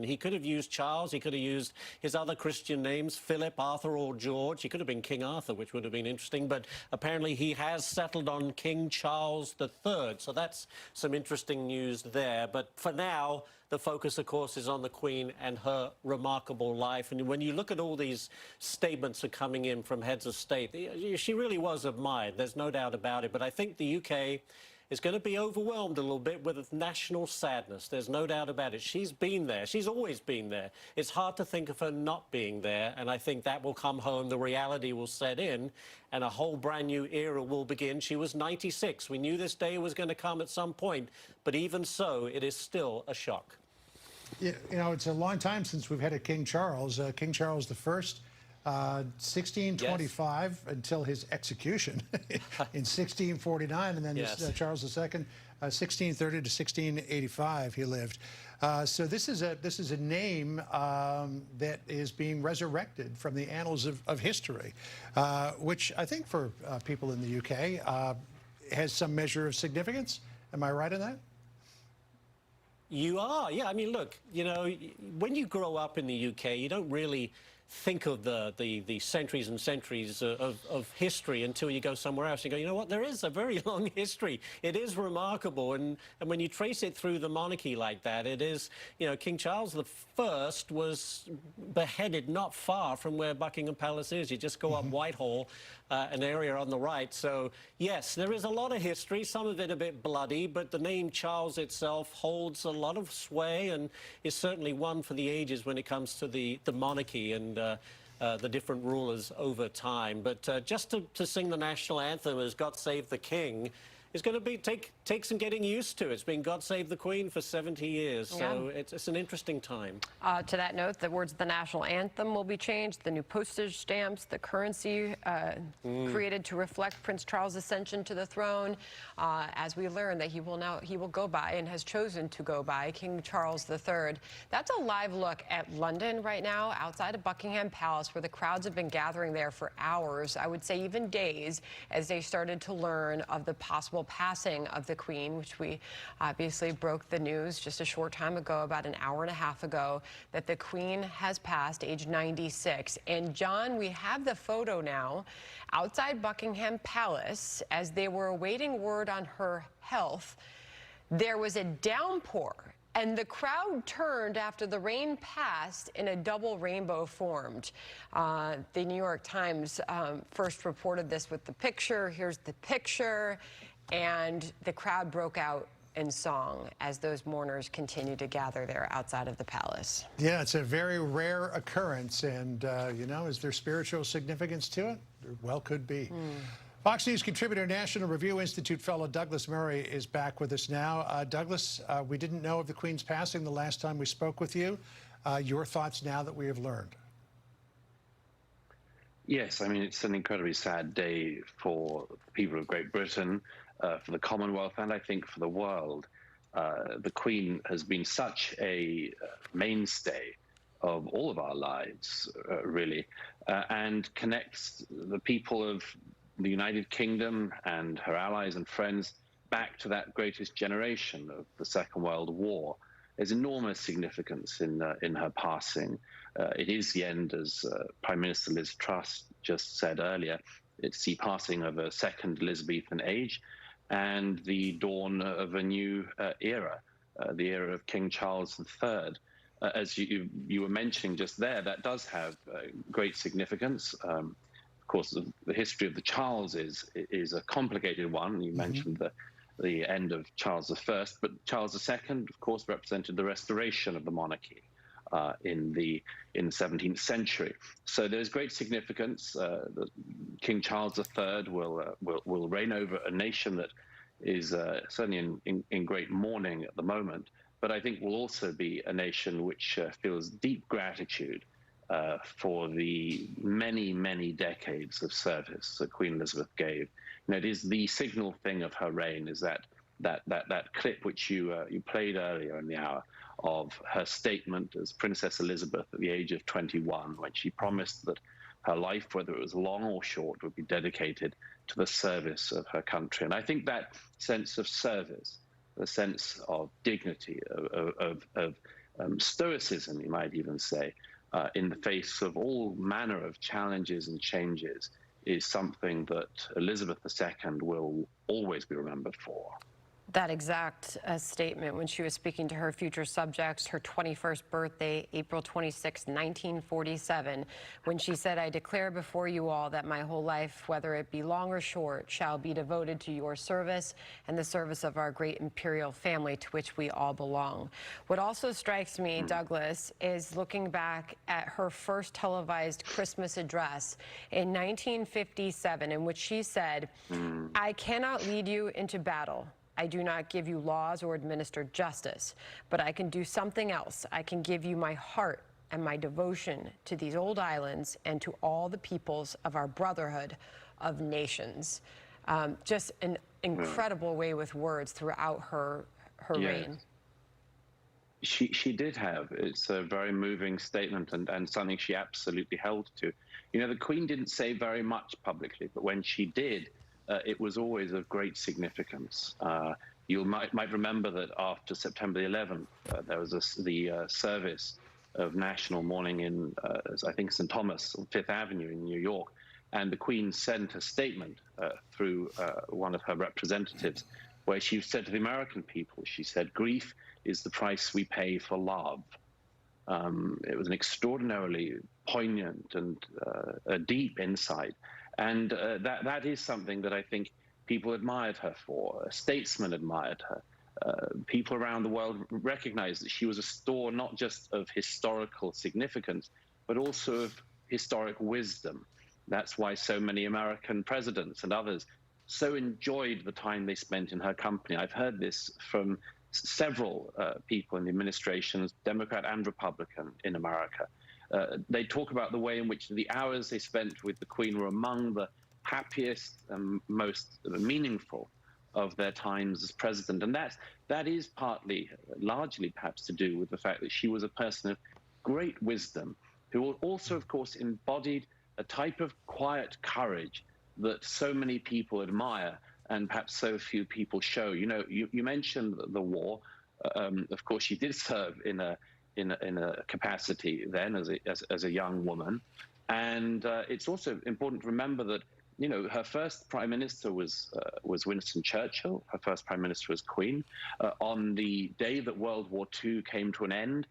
He could have used Charles, he could have used his other Christian names, Philip, Arthur, or George. He could have been King Arthur, which would have been interesting, but apparently he has settled on King Charles III. So that's some interesting news there. But for now, the focus, of course, is on the Queen and her remarkable life. And when you look at all these statements that are coming in from heads of state, she really was admired. There's no doubt about it. But I think the UK is going to be overwhelmed a little bit with national sadness. There's no doubt about it. She's been there. She's always been there. It's hard to think of her not being there, and I think that will come home. The reality will set in, and a whole brand new era will begin. She was 96. We knew this day was going to come at some point, but even so, it is still a shock. You know, it's a long time since we've had a King Charles. King Charles I, 1625 until his execution in 1649, and then Charles II, 1630 to 1685 he lived. So this is a name that is being resurrected from the annals of history, which I think for people in the UK has some measure of significance. Am I right in that? You are, yeah. I mean, look, you know, when you grow up in the UK, you don't really think of the centuries and centuries of history until you go somewhere else. You go, you know what, there is a very long history. It is remarkable. And when you trace it through the monarchy like that, it is, you know, King Charles I was beheaded not far from where Buckingham Palace is. You just go up Whitehall, an area on the right. So, yes, there is a lot of history, some of it a bit bloody, but the name Charles itself holds a lot of sway and is certainly one for the ages when it comes to the monarchy and the different rulers over time. But just to sing the national anthem as God Save the King is going to take some getting used to. It's been God Save the Queen for 70 years, so it's an interesting time. To that note, the words of the national anthem will be changed. The new postage stamps, the currency created to reflect Prince Charles' ascension to the throne, as we learn that he will go by and has chosen to go by King Charles III. That's a live look at London right now, outside of Buckingham Palace, where the crowds have been gathering there for hours, I would say even days, as they started to learn of the possible passing of the Queen, which we obviously broke the news just a short time ago, about an hour and a half ago, that the Queen has passed, age 96. And John, we have the photo now outside Buckingham Palace as they were awaiting word on her health. There was a downpour, and the crowd turned after the rain passed and a double rainbow formed. The New York Times first reported this with the picture. Here's the picture. And the crowd broke out in song as those mourners continue to gather there outside of the palace. Yeah, it's a very rare occurrence. And, you know, is there spiritual significance to it? There well could be. Fox News contributor, National Review Institute fellow Douglas Murray is back with us now. Douglas, we didn't know of the Queen's passing the last time we spoke with you. Your thoughts now that we have learned? Yes, I mean, it's an incredibly sad day for the people of Great Britain, for the Commonwealth, and I think for the world. The Queen has been such a mainstay of all of our lives, really, and connects the people of the United Kingdom and her allies and friends back to that greatest generation of the Second World War. There's enormous significance in her passing. It is the end, as Prime Minister Liz Truss just said earlier, it's the passing of a second Elizabethan age and the dawn of a new era, the era of King Charles III. As you were mentioning just there, that does have great significance. Of course, the history of the Charleses is a complicated one. You mentioned the end of Charles I, but Charles II, of course, represented the restoration of the monarchy in the 17th century. So there's great significance. King Charles III will reign over a nation that is certainly in great mourning at the moment, but I think will also be a nation which feels deep gratitude for the many, many decades of service that Queen Elizabeth gave. You know, it is the signal thing of her reign is that clip which you played earlier in the hour of her statement as Princess Elizabeth at the age of 21, when she promised that her life, whether it was long or short, would be dedicated to the service of her country. And I think that sense of service, the sense of dignity, of stoicism, you might even say, in the face of all manner of challenges and changes, is something that Elizabeth II will always be remembered for. That exact statement when she was speaking to her future subjects, her 21st birthday, April 26, 1947, when she said, "I declare before you all that my whole life, whether it be long or short, shall be devoted to your service and the service of our great imperial family to which we all belong." What also strikes me, Douglas, is looking back at her first televised Christmas address in 1957, in which she said, "I cannot lead you into battle. I do not give you laws or administer justice, but I can do something else. I can give you my heart and my devotion to these old islands and to all the peoples of our brotherhood of nations." Just an incredible way with words throughout her reign. She did have. It's a very moving statement and something she absolutely held to. You know, the Queen didn't say very much publicly, but when she did, it was always of great significance. You might remember that after September 11th, there was the service of national mourning in, I think, St. Thomas on Fifth Avenue in New York, and the Queen sent a statement through one of her representatives where she said to the American people, she said, "Grief is the price we pay for love." It was an extraordinarily poignant and a deep insight. And that is something that I think people admired her for. Statesmen admired her. People around the world recognized that she was a store not just of historical significance, but also of historic wisdom. That's why so many American presidents and others so enjoyed the time they spent in her company. I've heard this from several people in the administrations, Democrat and Republican, in America. They talk about the way in which the hours they spent with the Queen were among the happiest and most meaningful of their times as president. And that is partly, largely perhaps, to do with the fact that she was a person of great wisdom, who also, of course, embodied a type of quiet courage that so many people admire and perhaps so few people show. You know, you mentioned the war. Of course, she did serve in a capacity then as a young woman. And it's also important to remember that, you know, her first prime minister was Winston Churchill. Her first prime minister was Queen. On the day that World War II came to an end,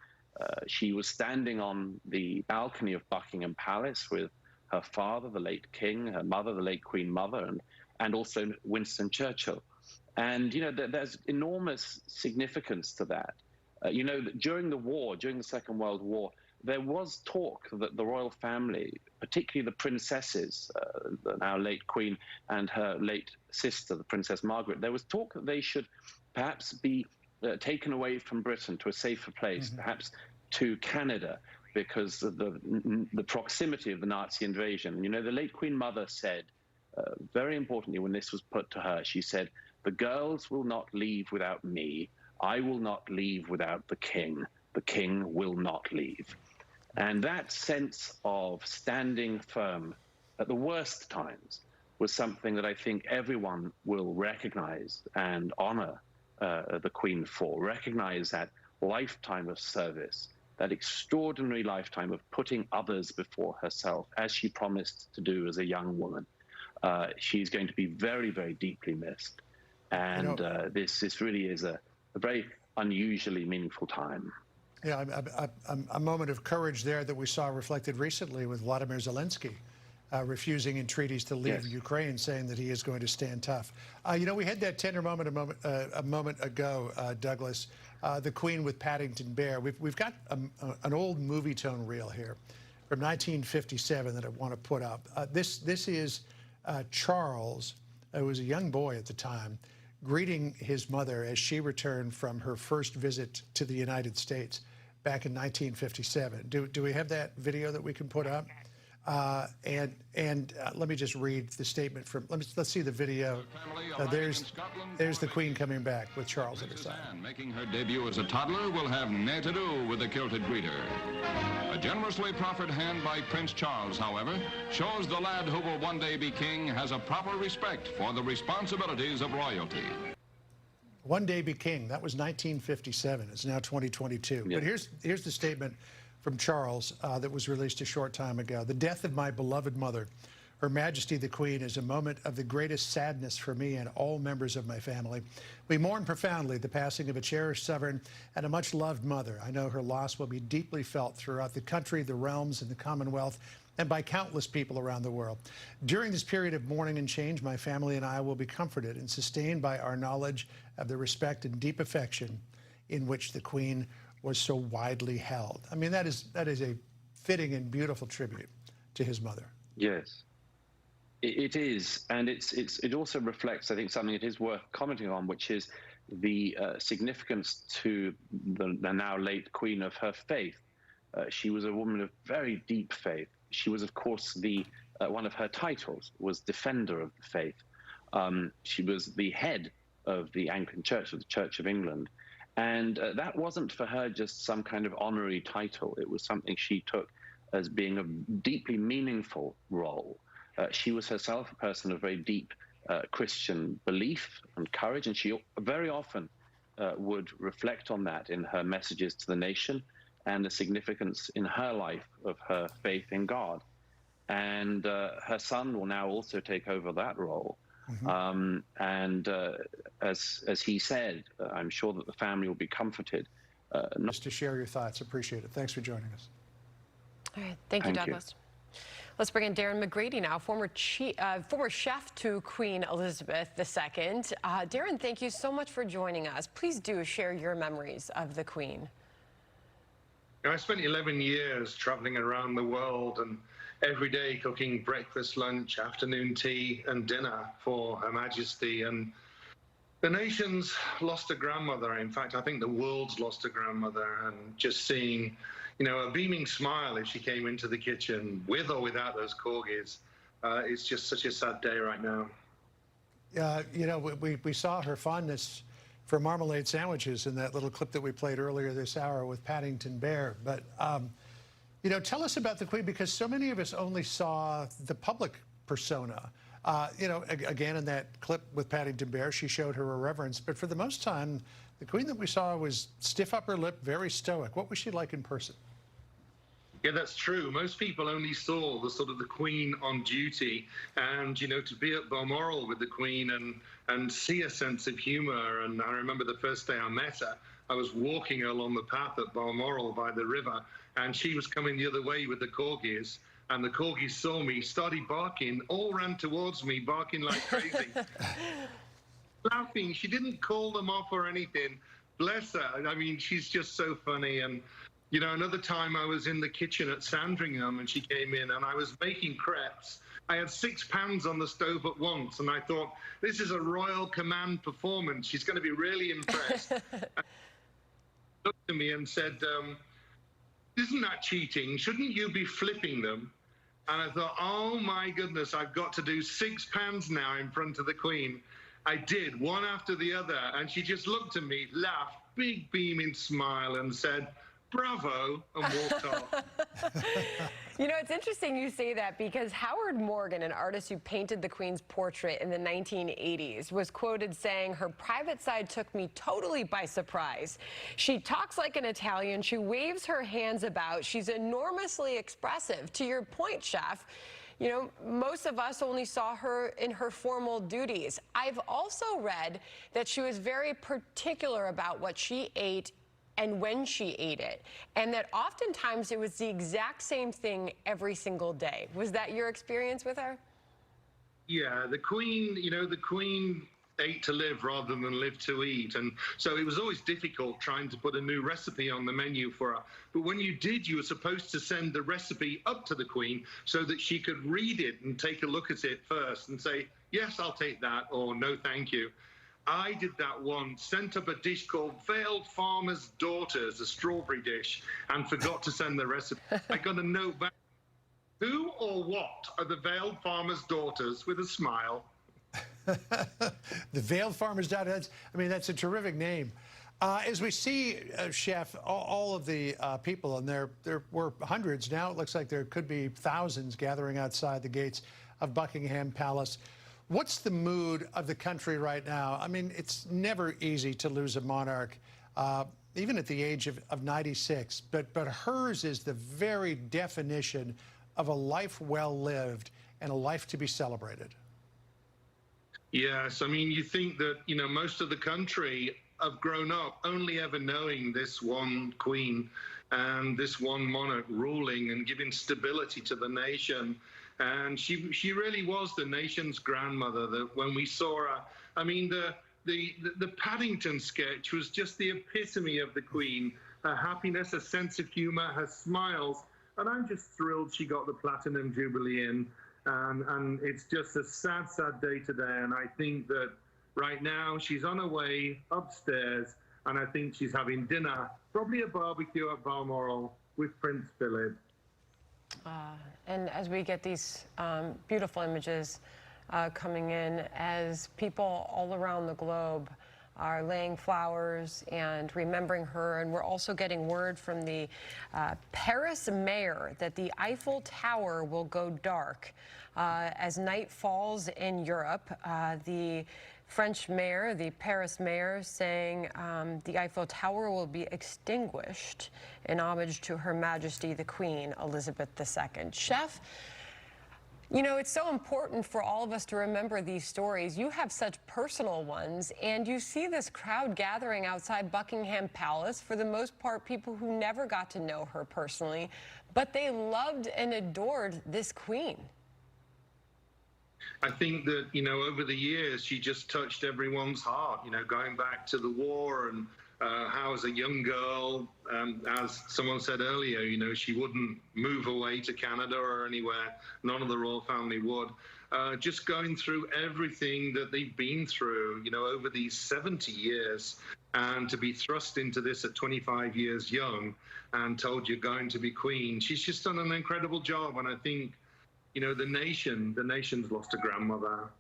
she was standing on the balcony of Buckingham Palace with her father, the late king, her mother, the late Queen Mother, and also Winston Churchill. And, you know, there's enormous significance to that. You know, during the war, during the Second World War, there was talk that the royal family, particularly the princesses, the now late Queen and her late sister, the Princess Margaret, there was talk that they should perhaps be taken away from Britain to a safer place, perhaps to Canada, because of the proximity of the Nazi invasion. You know, the late Queen Mother said, very importantly, when this was put to her, she said, "The girls will not leave without me. I will not leave without the king. The king will not leave." And that sense of standing firm at the worst times was something that I think everyone will recognize and honor the Queen for, recognize that lifetime of service, that extraordinary lifetime of putting others before herself, as she promised to do as a young woman. She's going to be very, very deeply missed. And this really is a very unusually meaningful time. Yeah, a moment of courage there that we saw reflected recently with Vladimir Zelensky refusing entreaties to leave Ukraine, saying that he is going to stand tough. You know, we had that tender moment a moment ago, Douglas, the Queen with Paddington Bear. We've got an old movie tone reel here from 1957 that I want to put up. This is Charles, who was a young boy at the time, greeting his mother as she returned from her first visit to the United States back in 1957. Do we have that video that we can put up? And let me just read the statement from. Let's see the video. There's the Queen coming back with Charles at her side. Anne, making her debut as a toddler, will have nay to do with the kilted greeter. A generously proffered hand by Prince Charles, however, shows the lad who will one day be king has a proper respect for the responsibilities of royalty. One day be king. That was 1957. It's now 2022. Yeah. But here's the statement from Charles that was released a short time ago. "The death of my beloved mother, Her Majesty the Queen, is a moment of the greatest sadness for me and all members of my family. We mourn profoundly the passing of a cherished sovereign and a much-loved mother. I know her loss will be deeply felt throughout the country, the realms, and the Commonwealth, and by countless people around the world. During this period of mourning and change, my family and I will be comforted and sustained by our knowledge of the respect and deep affection in which the Queen was so widely held." I mean, that is a fitting and beautiful tribute to his mother. Yes, it is, and it also reflects, I think, something that is worth commenting on, which is the significance to the now late Queen of her faith. She was a woman of very deep faith. She was, of course, one of her titles was Defender of the Faith. She was the head of the Anglican Church, of the Church of England. And that wasn't for her just some kind of honorary title. It was something she took as being a deeply meaningful role. She was herself a person of very deep Christian belief and courage, and she very often would reflect on that in her messages to the nation and the significance in her life of her faith in God. And her son will now also take over that role. And as he said, I'm sure that the family will be comforted. Just to share your thoughts, appreciate it. Thanks for joining us. All right, thank you, Douglas. Let's bring in Darren McGrady now, former chef to Queen Elizabeth II. Darren, thank you so much for joining us. Please do share your memories of the Queen. I spent 11 years traveling around the world and every day cooking breakfast, lunch, afternoon tea, and dinner for Her Majesty. And the nation's lost a grandmother. In fact, I think the world's lost a grandmother. And just seeing, a beaming smile as she came into the kitchen, with or without those corgis, it's just such a sad day right now. We saw her fondness for marmalade sandwiches in that little clip that we played earlier this hour with Paddington Bear. But, tell us about the Queen, because so many of us only saw the public persona. Again, in that clip with Paddington Bear, she showed her irreverence. But for the most time, the Queen that we saw was stiff upper lip, very stoic. What was she like in person? Yeah, that's true. Most people only saw the Queen on duty, and to be at Balmoral with the Queen and see a sense of humour. And I remember the first day I met her, I was walking along the path at Balmoral by the river, and she was coming the other way with the corgis, and the corgis saw me, started barking, all ran towards me, barking like crazy, laughing. She didn't call them off or anything. Bless her. I mean, she's just so funny. And another time I was in the kitchen at Sandringham, and she came in, and I was making crepes. I had 6 pounds on the stove at once, and I thought, this is a Royal Command performance. She's going to be really impressed. Looked at me and said, isn't that cheating? Shouldn't you be flipping them? And I thought, oh my goodness, I've got to do 6 pounds now in front of the Queen. I did, one after the other, and she just looked at me, laughed, big beaming smile, and said, bravo, and walked off. It's interesting you say that, because Howard Morgan, an artist who painted the Queen's portrait in the 1980s, was quoted saying, her private side took me totally by surprise. She talks like an Italian. She waves her hands about. She's enormously expressive. To your point, Chef, most of us only saw her in her formal duties. I've also read that she was very particular about what she ate and when she ate it, and that oftentimes it was the exact same thing every single day. Was that your experience with her? Yeah, the Queen, the Queen ate to live rather than live to eat. And so it was always difficult trying to put a new recipe on the menu for her. But when you did, you were supposed to send the recipe up to the Queen so that she could read it and take a look at it first and say, yes, I'll take that, or no, thank you. I did that once, sent up a dish called Veiled Farmer's Daughters, a strawberry dish, and forgot to send the recipe. I got a note back. Who or what are the Veiled Farmer's Daughters, with a smile? The Veiled Farmer's Daughters, that's a terrific name. As we see, Chef, all of the people, and there were hundreds, now it looks like there could be thousands gathering outside the gates of Buckingham Palace. What's the mood of the country right now? It's never easy to lose a monarch, even at the age of 96, but hers is the very definition of a life well lived and a life to be celebrated. Yes, you think that, most of the country have grown up only ever knowing this one Queen and this one monarch ruling and giving stability to the nation. And she really was the nation's grandmother. That when we saw her, the Paddington sketch was just the epitome of the Queen. Her happiness, her sense of humour, her smiles. And I'm just thrilled she got the Platinum Jubilee in. And it's just a sad, sad day today. And I think that right now she's on her way upstairs, and I think she's having dinner, probably a barbecue at Balmoral with Prince Philip. And as we get these beautiful images coming in, as people all around the globe are laying flowers and remembering her, and we're also getting word from the Paris mayor that the Eiffel Tower will go dark as night falls in Europe. The French mayor, the Paris mayor, saying the Eiffel Tower will be extinguished in homage to Her Majesty the Queen Elizabeth II. Chef, it's so important for all of us to remember these stories. You have such personal ones, and you see this crowd gathering outside Buckingham Palace, for the most part people who never got to know her personally, but they loved and adored this Queen. I think that, over the years, she just touched everyone's heart, going back to the war and how as a young girl, as someone said earlier, you know, she wouldn't move away to Canada or anywhere. None of the royal family would. Just going through everything that they've been through, you know, over these 70 years, and to be thrust into this at 25 years young and told you're going to be queen. She's just done an incredible job. And I think, you know, the nation's lost a grandmother.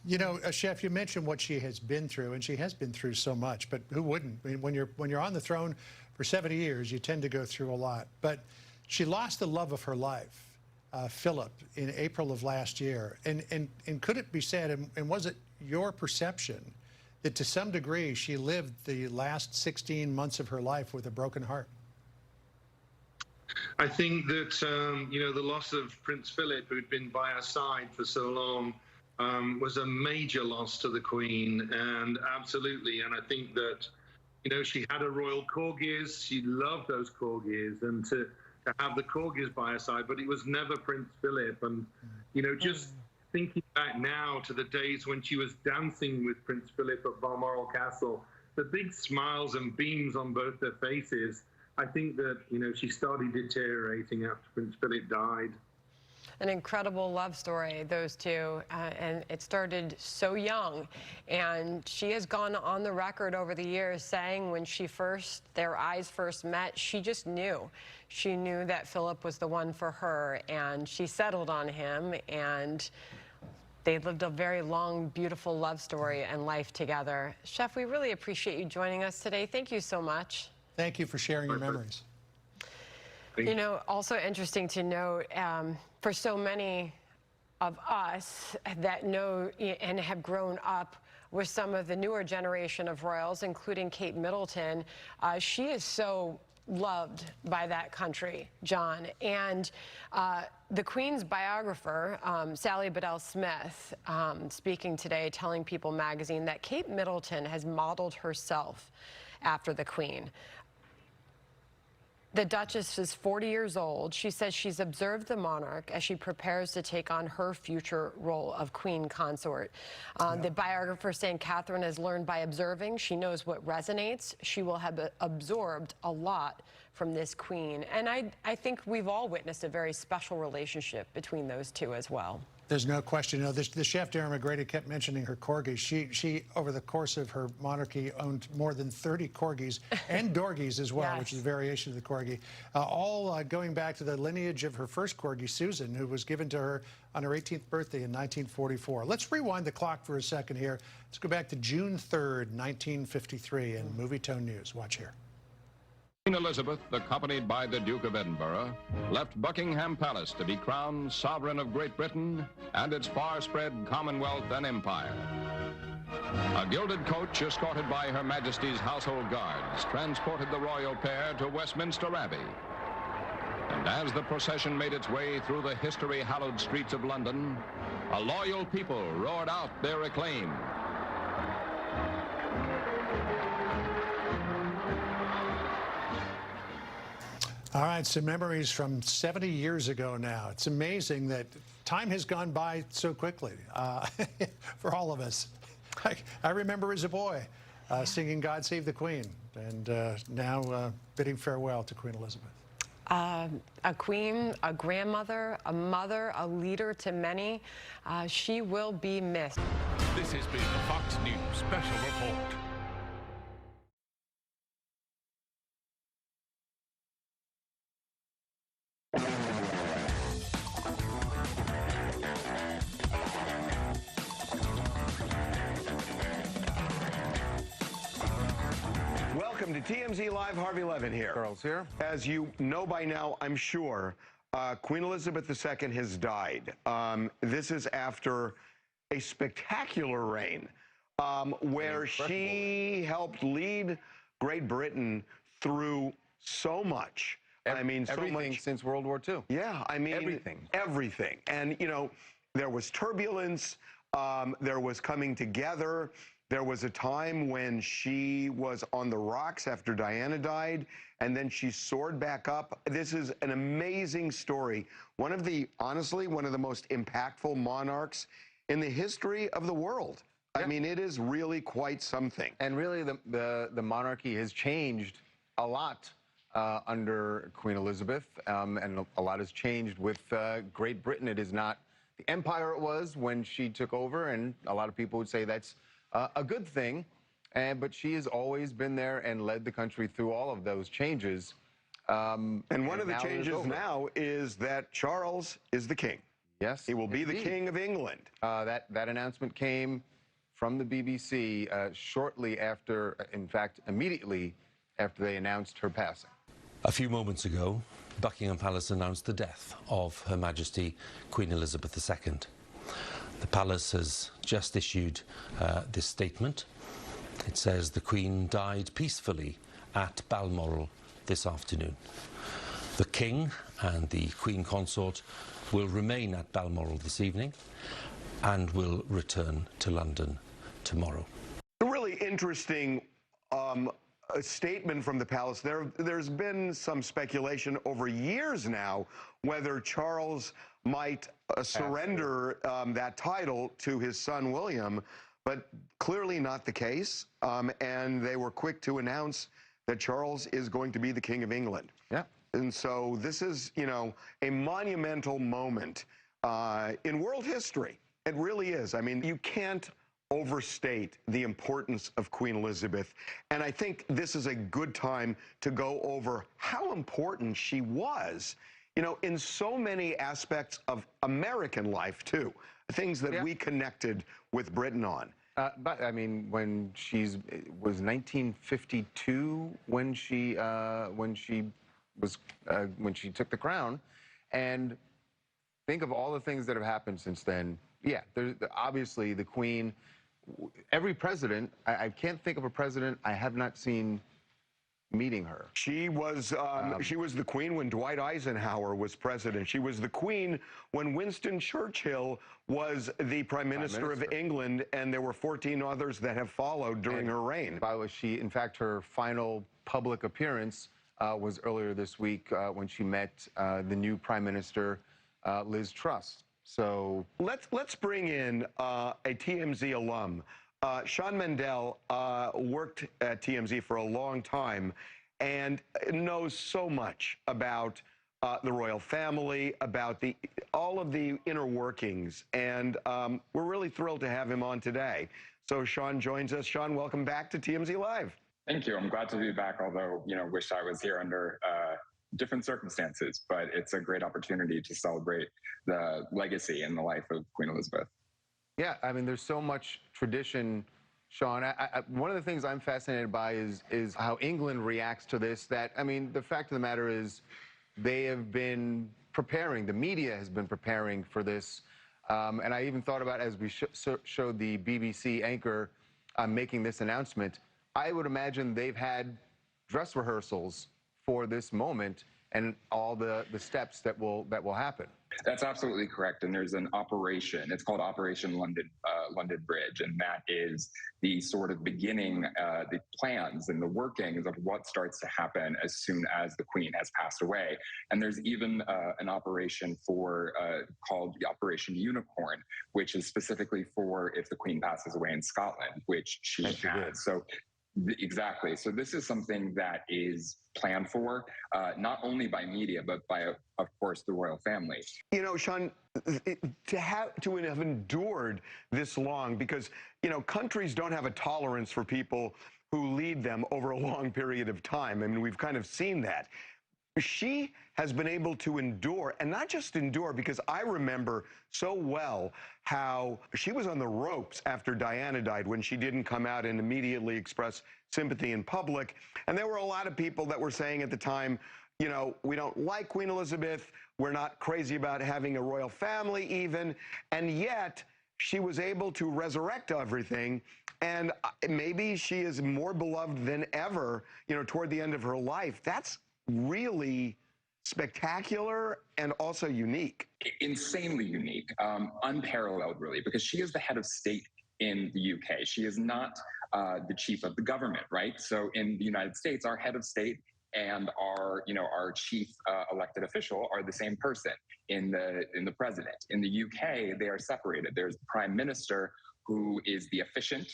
You know, Chef, you mentioned what she has been through, and she has been through so much, but who wouldn't? I mean, when you're on the throne for 70 years, you tend to go through a lot. But she lost the love of her life, Philip, in April of last year. And could it be said, and was it your perception, that to some degree she lived the last 16 months of her life with a broken heart? I think that, you know, the loss of Prince Philip, who'd been by her side for so long, was a major loss to the Queen, and absolutely. And I think that, you know, she had her royal corgis. She loved those corgis, and to have the corgis by her side, but it was never Prince Philip. And, you know, just thinking back now to the days when she was dancing with Prince Philip at Balmoral Castle, the big smiles and beams on both their faces, I think that, you know, she started deteriorating after Prince Philip died. An incredible love story, those two, and it started so young. And she has gone on the record over the years saying when their eyes first met, she just knew. She knew that Philip was the one for her, and she settled on him, and they lived a very long, beautiful love story and life together. Chef, we really appreciate you joining us today. Thank you so much. Thank you for sharing your memories. You know, also interesting to note, for so many of us that know and have grown up with some of the newer generation of royals, including Kate Middleton, she is so loved by that country, John. And the Queen's biographer, Sally Bedell Smith, speaking today, telling People magazine that Kate Middleton has modeled herself after the Queen. The Duchess is 40 years old. She says she's observed the monarch as she prepares to take on her future role of queen consort. The biographer saying Catherine has learned by observing. She knows what resonates. She will have absorbed a lot from this queen. And I think we've all witnessed a very special relationship between those two as well. There's no question. You know, the chef, Darren McGrady, kept mentioning her corgis. She, over the course of her monarchy, owned more than 30 corgis and dorgies as well, which is a variation of the corgi, all going back to the lineage of her first corgi, Susan, who was given to her on her 18th birthday in 1944. Let's rewind the clock for a second here. Let's go back to June 3rd, 1953 in Movie Tone News. Watch here. Queen Elizabeth, accompanied by the Duke of Edinburgh, left Buckingham Palace to be crowned sovereign of Great Britain and its far-spread Commonwealth and Empire. A gilded coach escorted by Her Majesty's household guards transported the royal pair to Westminster Abbey. And as the procession made its way through the history-hallowed streets of London, a loyal people roared out their acclaim. All right, some memories from 70 years ago now. It's amazing that time has gone by so quickly for all of us. I remember as a boy singing God Save the Queen, and now bidding farewell to Queen Elizabeth. A queen, a grandmother, a mother, a leader to many. She will be missed. This has been the Fox News Special Report. Welcome to TMZ Live. Harvey Levin here. Charles here. As you know by now, I'm sure, Queen Elizabeth II has died. This is after a spectacular reign where she helped lead Great Britain through so much. I mean, so everything much since World War II. Yeah, I mean, everything. And, you know, there was turbulence, there was coming together. There was a time when she was on the rocks after Diana died, and then she soared back up. This is an amazing story. Honestly, one of the most impactful monarchs in the history of the world. I mean, it is really quite something. And really, the monarchy has changed a lot under Queen Elizabeth, and a lot has changed with Great Britain. It is not the empire it was when she took over, and a lot of people would say that's a good thing. But she has always been there and led the country through all of those changes. And one of the changes now is that Charles is the king. Yes, he will be the king of England. That announcement came from the BBC shortly after, in fact, immediately after they announced her passing. A few moments ago, Buckingham Palace announced the death of Her Majesty Queen Elizabeth II. The palace has just issued this statement. It says the Queen died peacefully at Balmoral this afternoon. The King and the Queen Consort will remain at Balmoral this evening and will return to London tomorrow. A really interesting a statement from the palace. There's been some speculation over years now whether Charles might surrender that title to his son William, but clearly not the case. And they were quick to announce that Charles is going to be the King of England. Yeah. And so this is, you know, a monumental moment in world history. It really is. I mean, you can't overstate the importance of Queen Elizabeth. And I think this is a good time to go over how important she was, you know, in so many aspects of American life, too. Things that we connected with Britain on. But I mean, when it was 1952 when she took the crown, and think of all the things that have happened since then. Yeah, obviously the Queen. Every president, I can't think of a president I have not seen meeting her. She was the Queen when Dwight Eisenhower was president. She was the Queen when Winston Churchill was the Prime Minister of England, and there were 14 others that have followed during her reign. By the way, in fact, her final public appearance was earlier this week when she met the new Prime Minister, Liz Truss. So let's bring in a TMZ alum. Sean Mendel worked at TMZ for a long time and knows so much about the royal family, about all of the inner workings, and we're really thrilled to have him on today. So Sean joins us. Sean, welcome back to TMZ Live. Thank you. I'm glad to be back, although, you know, wish I was here under different circumstances, but it's a great opportunity to celebrate the legacy and the life of Queen Elizabeth. Yeah, I mean, there's so much tradition, Sean. One of the things I'm fascinated by is how England reacts to this. That, I mean, the fact of the matter is they have been preparing, the media has been preparing for this. And I even thought about, as we showed the BBC anchor making this announcement, I would imagine they've had dress rehearsals for this moment and all the steps that will happen. That's absolutely correct. And there's an operation. It's called Operation London Bridge, and that is the sort of beginning, the plans and the workings of what starts to happen as soon as the Queen has passed away. And there's even an operation called the Operation Unicorn, which is specifically for if the Queen passes away in Scotland, which she has. So. Exactly. So this is something that is planned for, not only by media, but by, of course, the royal family. You know, Sean, to have endured this long, because, you know, countries don't have a tolerance for people who lead them over a long period of time. I mean, we've kind of seen that. She has been able to endure, and not just endure, because I remember so well how she was on the ropes after Diana died when she didn't come out and immediately express sympathy in public. And there were a lot of people that were saying at the time, you know, we don't like Queen Elizabeth, we're not crazy about having a royal family even, and yet she was able to resurrect everything. And maybe she is more beloved than ever, you know, toward the end of her life. That's really spectacular and also unique. Insanely unique, unparalleled, really, because she is the head of state in the UK. She is not the chief of the government, right? So in the United States, our head of state and our chief elected official are the same person in the president. In the UK, they are separated. There's the prime minister, who is the efficient,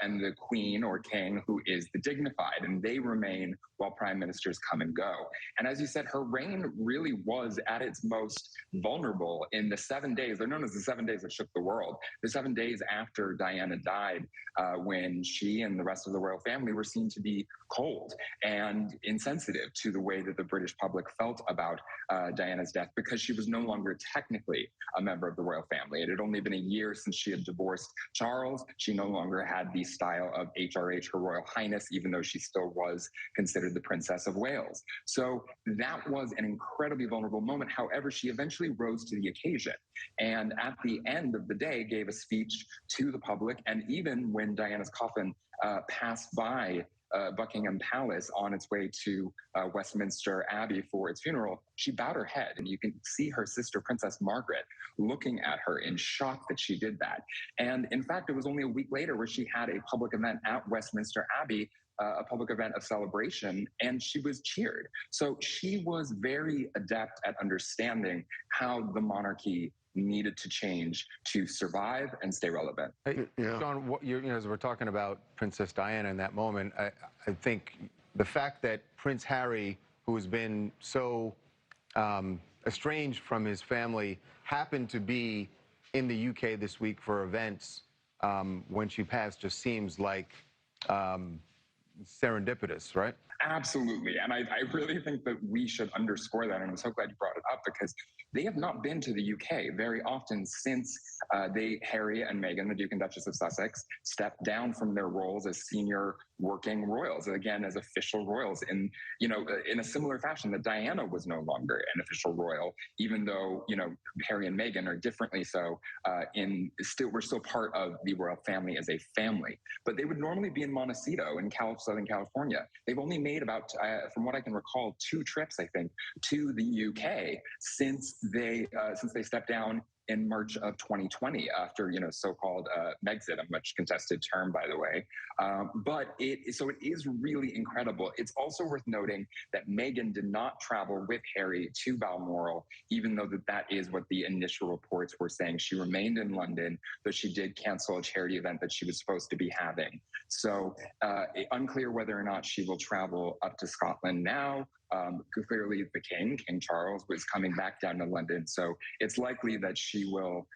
and the queen or king, who is the dignified, and they remain while prime ministers come and go. And as you said, her reign really was at its most vulnerable in the 7 days. They're known as the 7 days that shook the world. The 7 days after Diana died, when she and the rest of the royal family were seen to be cold and insensitive to the way that the British public felt about Diana's death, because she was no longer technically a member of the royal family. It had only been a year since she had divorced Charles. She no longer had the style of HRH, Her Royal Highness, even though she still was considered the Princess of Wales. So that was an incredibly vulnerable moment. However, she eventually rose to the occasion, and at the end of the day gave a speech to the public. And even when Diana's coffin passed by Buckingham Palace on its way to Westminster Abbey for its funeral, she bowed her head, and you can see her sister, Princess Margaret, looking at her in shock that she did that. And in fact, it was only a week later where she had a public event at Westminster Abbey, a public event of celebration, and she was cheered. So she was very adept at understanding how the monarchy needed to change to survive and stay relevant. Hey, Sean, as we're talking about Princess Diana in that moment, I think the fact that Prince Harry, who has been so estranged from his family, happened to be in the UK this week for events when she passed just seems like serendipitous, right? Absolutely. And I really think that we should underscore that. And I'm so glad you brought it up, because they have not been to the UK very often since Harry and Meghan, the Duke and Duchess of Sussex, stepped down from their roles as senior working royals, again, as official royals, in a similar fashion that Diana was no longer an official royal, even though, Harry and Meghan are differently so we're still part of the royal family as a family. But they would normally be in Montecito in Southern California. They've only made about, from what I can recall, 2 trips, I think, to the UK since they stepped down in March of 2020 after, so-called Megxit, a much contested term, by the way. But it is really incredible. It's also worth noting that Meghan did not travel with Harry to Balmoral, even though that is what the initial reports were saying. She remained in London, but she did cancel a charity event that she was supposed to be having. So unclear whether or not she will travel up to Scotland now. Clearly the King Charles, was coming back down to London, so it's likely that she will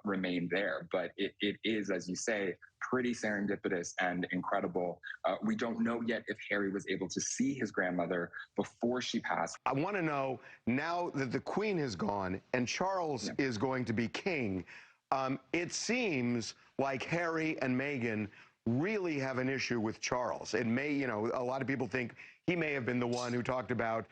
remain there. But it is, as you say, pretty serendipitous and incredible. We don't know yet if Harry was able to see his grandmother before she passed. I want to know, now that the Queen has gone and Charles is going to be king, it seems like Harry and Meghan really have an issue with Charles. It may, a lot of people think he may have been the one who talked about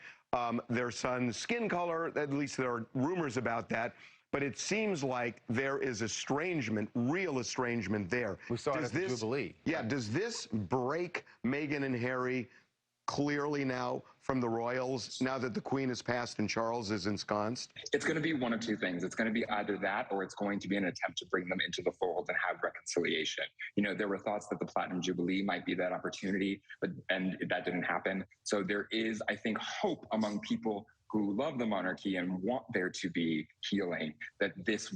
their son's skin color. At least there are rumors about that. But it seems like there is estrangement, real estrangement there. We saw it at the Jubilee. Yeah, does this break Meghan and Harry clearly now from the royals, now that the Queen has passed and Charles is ensconced? It's going to be one of two things. It's going to be either that, or it's going to be an attempt to bring them into the fold and have reconciliation. There were thoughts that the Platinum Jubilee might be that opportunity, and that didn't happen. So there is, I think, hope among people who love the monarchy and want there to be healing, that this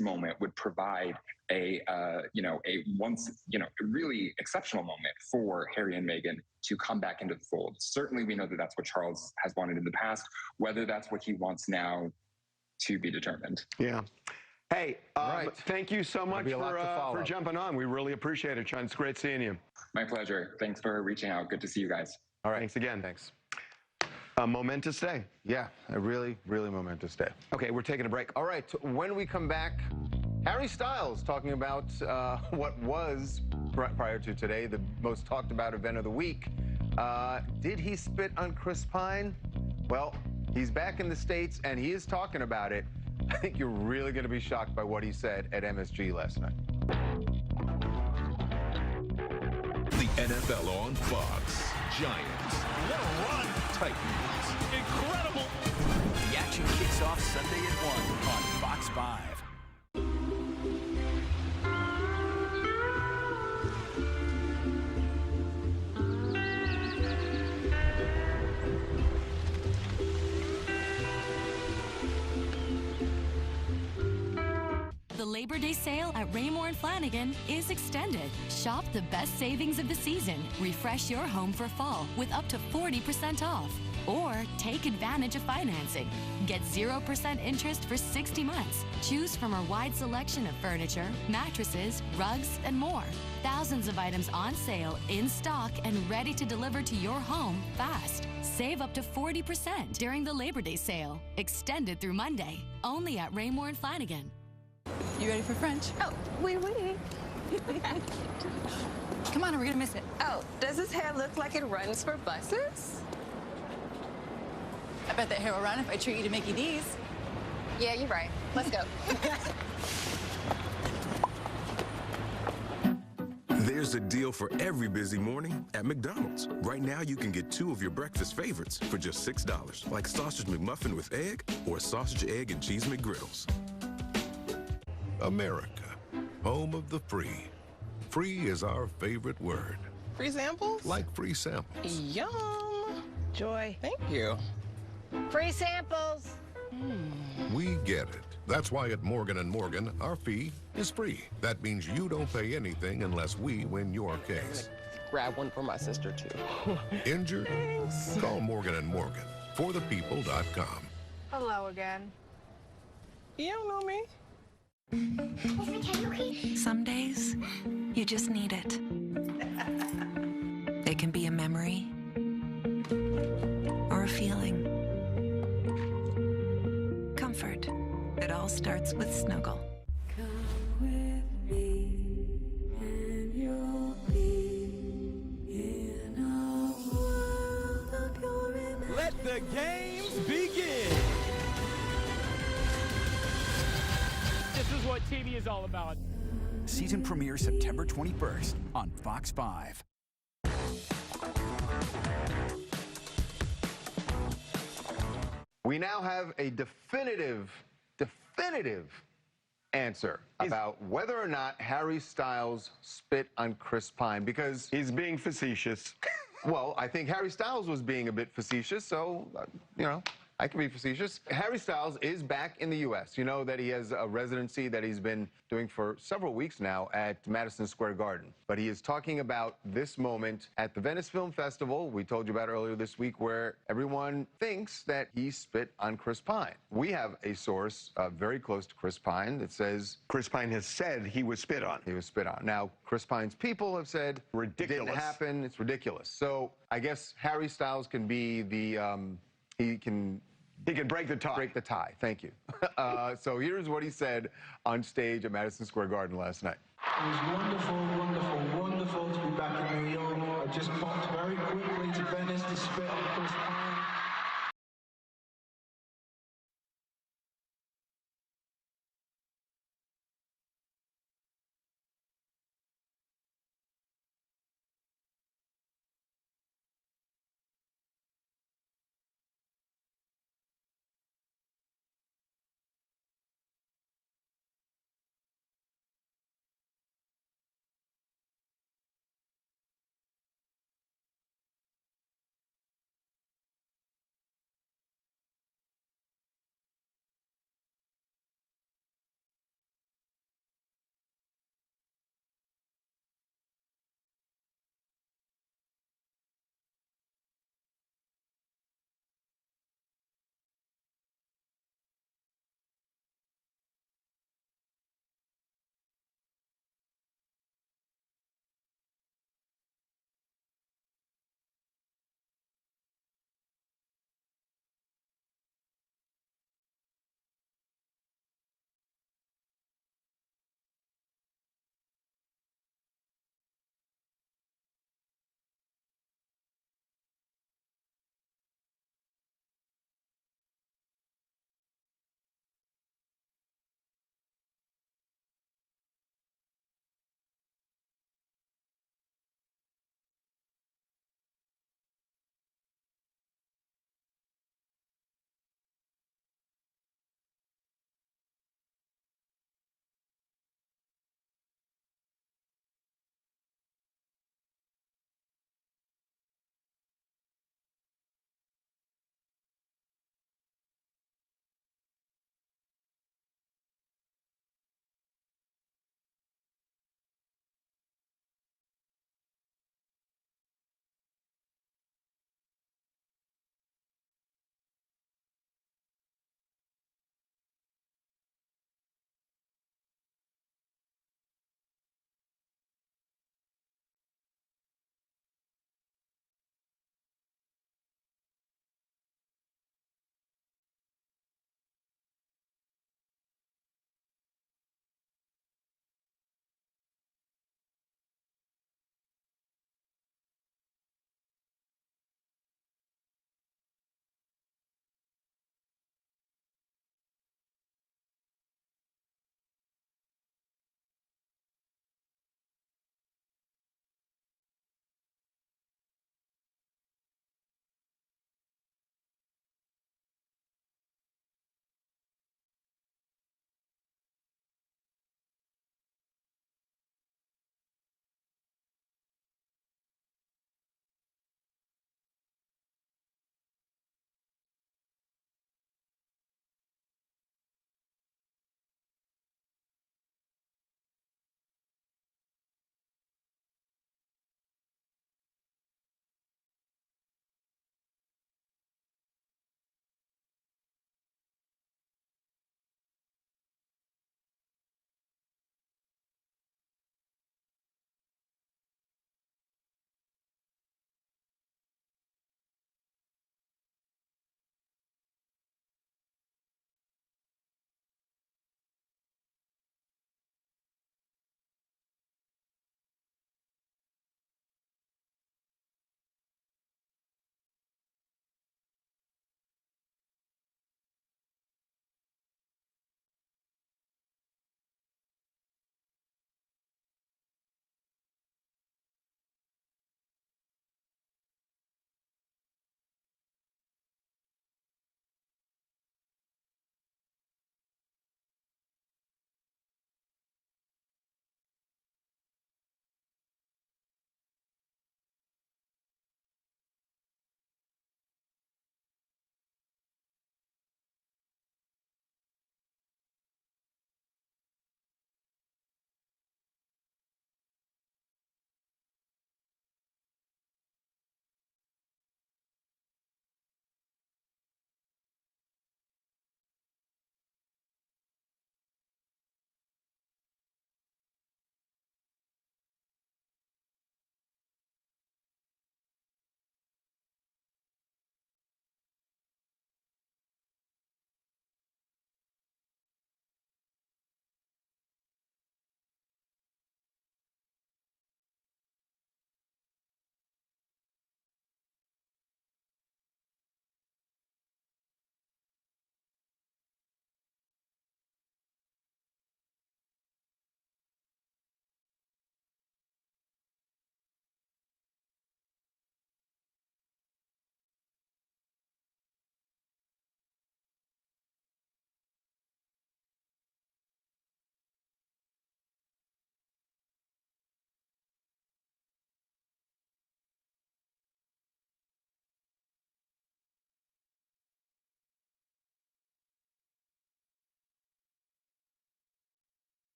moment would provide a really exceptional moment for Harry and Meghan to come back into the fold. Certainly, we know that that's what Charles has wanted in the past. Whether that's what he wants now, to be determined. Yeah. Hey, thank you so much for jumping on. We really appreciate it, Sean. It's great seeing you. My pleasure. Thanks for reaching out. Good to see you guys. All right. Thanks again. Thanks. A momentous day. Yeah, a really, really momentous day. Okay, we're taking a break. All right, when we come back, Harry Styles talking about what was, prior to today, the most talked about event of the week. Did he spit on Chris Pine? Well, he's back in the States and he is talking about it. I think you're really going to be shocked by what he said at MSG last night. The NFL on Fox. Giants. What a run. Titans. Incredible. The action kicks off Sunday at 1 on Fox 5. The Labor Day sale at Raymore & Flanigan is extended. Shop the best savings of the season. Refresh your home for fall with up to 40% off. Or take advantage of financing. Get 0% interest for 60 months. Choose from our wide selection of furniture, mattresses, rugs, and more. Thousands of items on sale, in stock, and ready to deliver to your home fast. Save up to 40% during the Labor Day sale. Extended through Monday. Only at Raymore & Flanigan. You ready for French? Oh, we're waiting. Come on, or we're gonna miss it. Oh, does his hair look like it runs for buses? I bet that hair will run if I treat you to Mickey D's. Yeah, you're right. Let's go. There's a deal for every busy morning at McDonald's. Right now, you can get 2 of your breakfast favorites for just $6, like sausage McMuffin with egg or sausage, egg, and cheese McGriddles. America, home of the free. Free is our favorite word. Free samples? Like free samples. Yum. Joy. Thank you. Free samples. We get it. That's why at Morgan & Morgan, our fee is free. That means you don't pay anything unless we win your case. Grab one for my sister, too. Injured? Thanks. Call Morgan & Morgan. ForThePeople.com. Hello again. You don't know me. Some days, you just need it. It can be a memory or a feeling. Comfort. It all starts with Snuggle. Let the games begin. This is what TV is all about. Season premiere September 21st on Fox 5. We now have a definitive answer about whether or not Harry Styles spit on Chris Pine, because he's being facetious. Well, I think Harry Styles was being a bit facetious, so, you know, I can be facetious. Harry Styles is back in the U.S. You know that he has a residency that he's been doing for several weeks now at Madison Square Garden. But he is talking about this moment at the Venice Film Festival, we told you about earlier this week, where everyone thinks that he spit on Chris Pine. We have a source very close to Chris Pine that says Chris Pine has said he was spit on. He was spit on. Now, Chris Pine's people have said ridiculous. It didn't happen. It's ridiculous. So I guess Harry Styles can be the he can break the tie. Break the tie. Thank you. So here's what he said on stage at Madison Square Garden last night. It was wonderful, wonderful, wonderful to be back in New York. I just popped very quickly to Venice to spit on Chris Pine.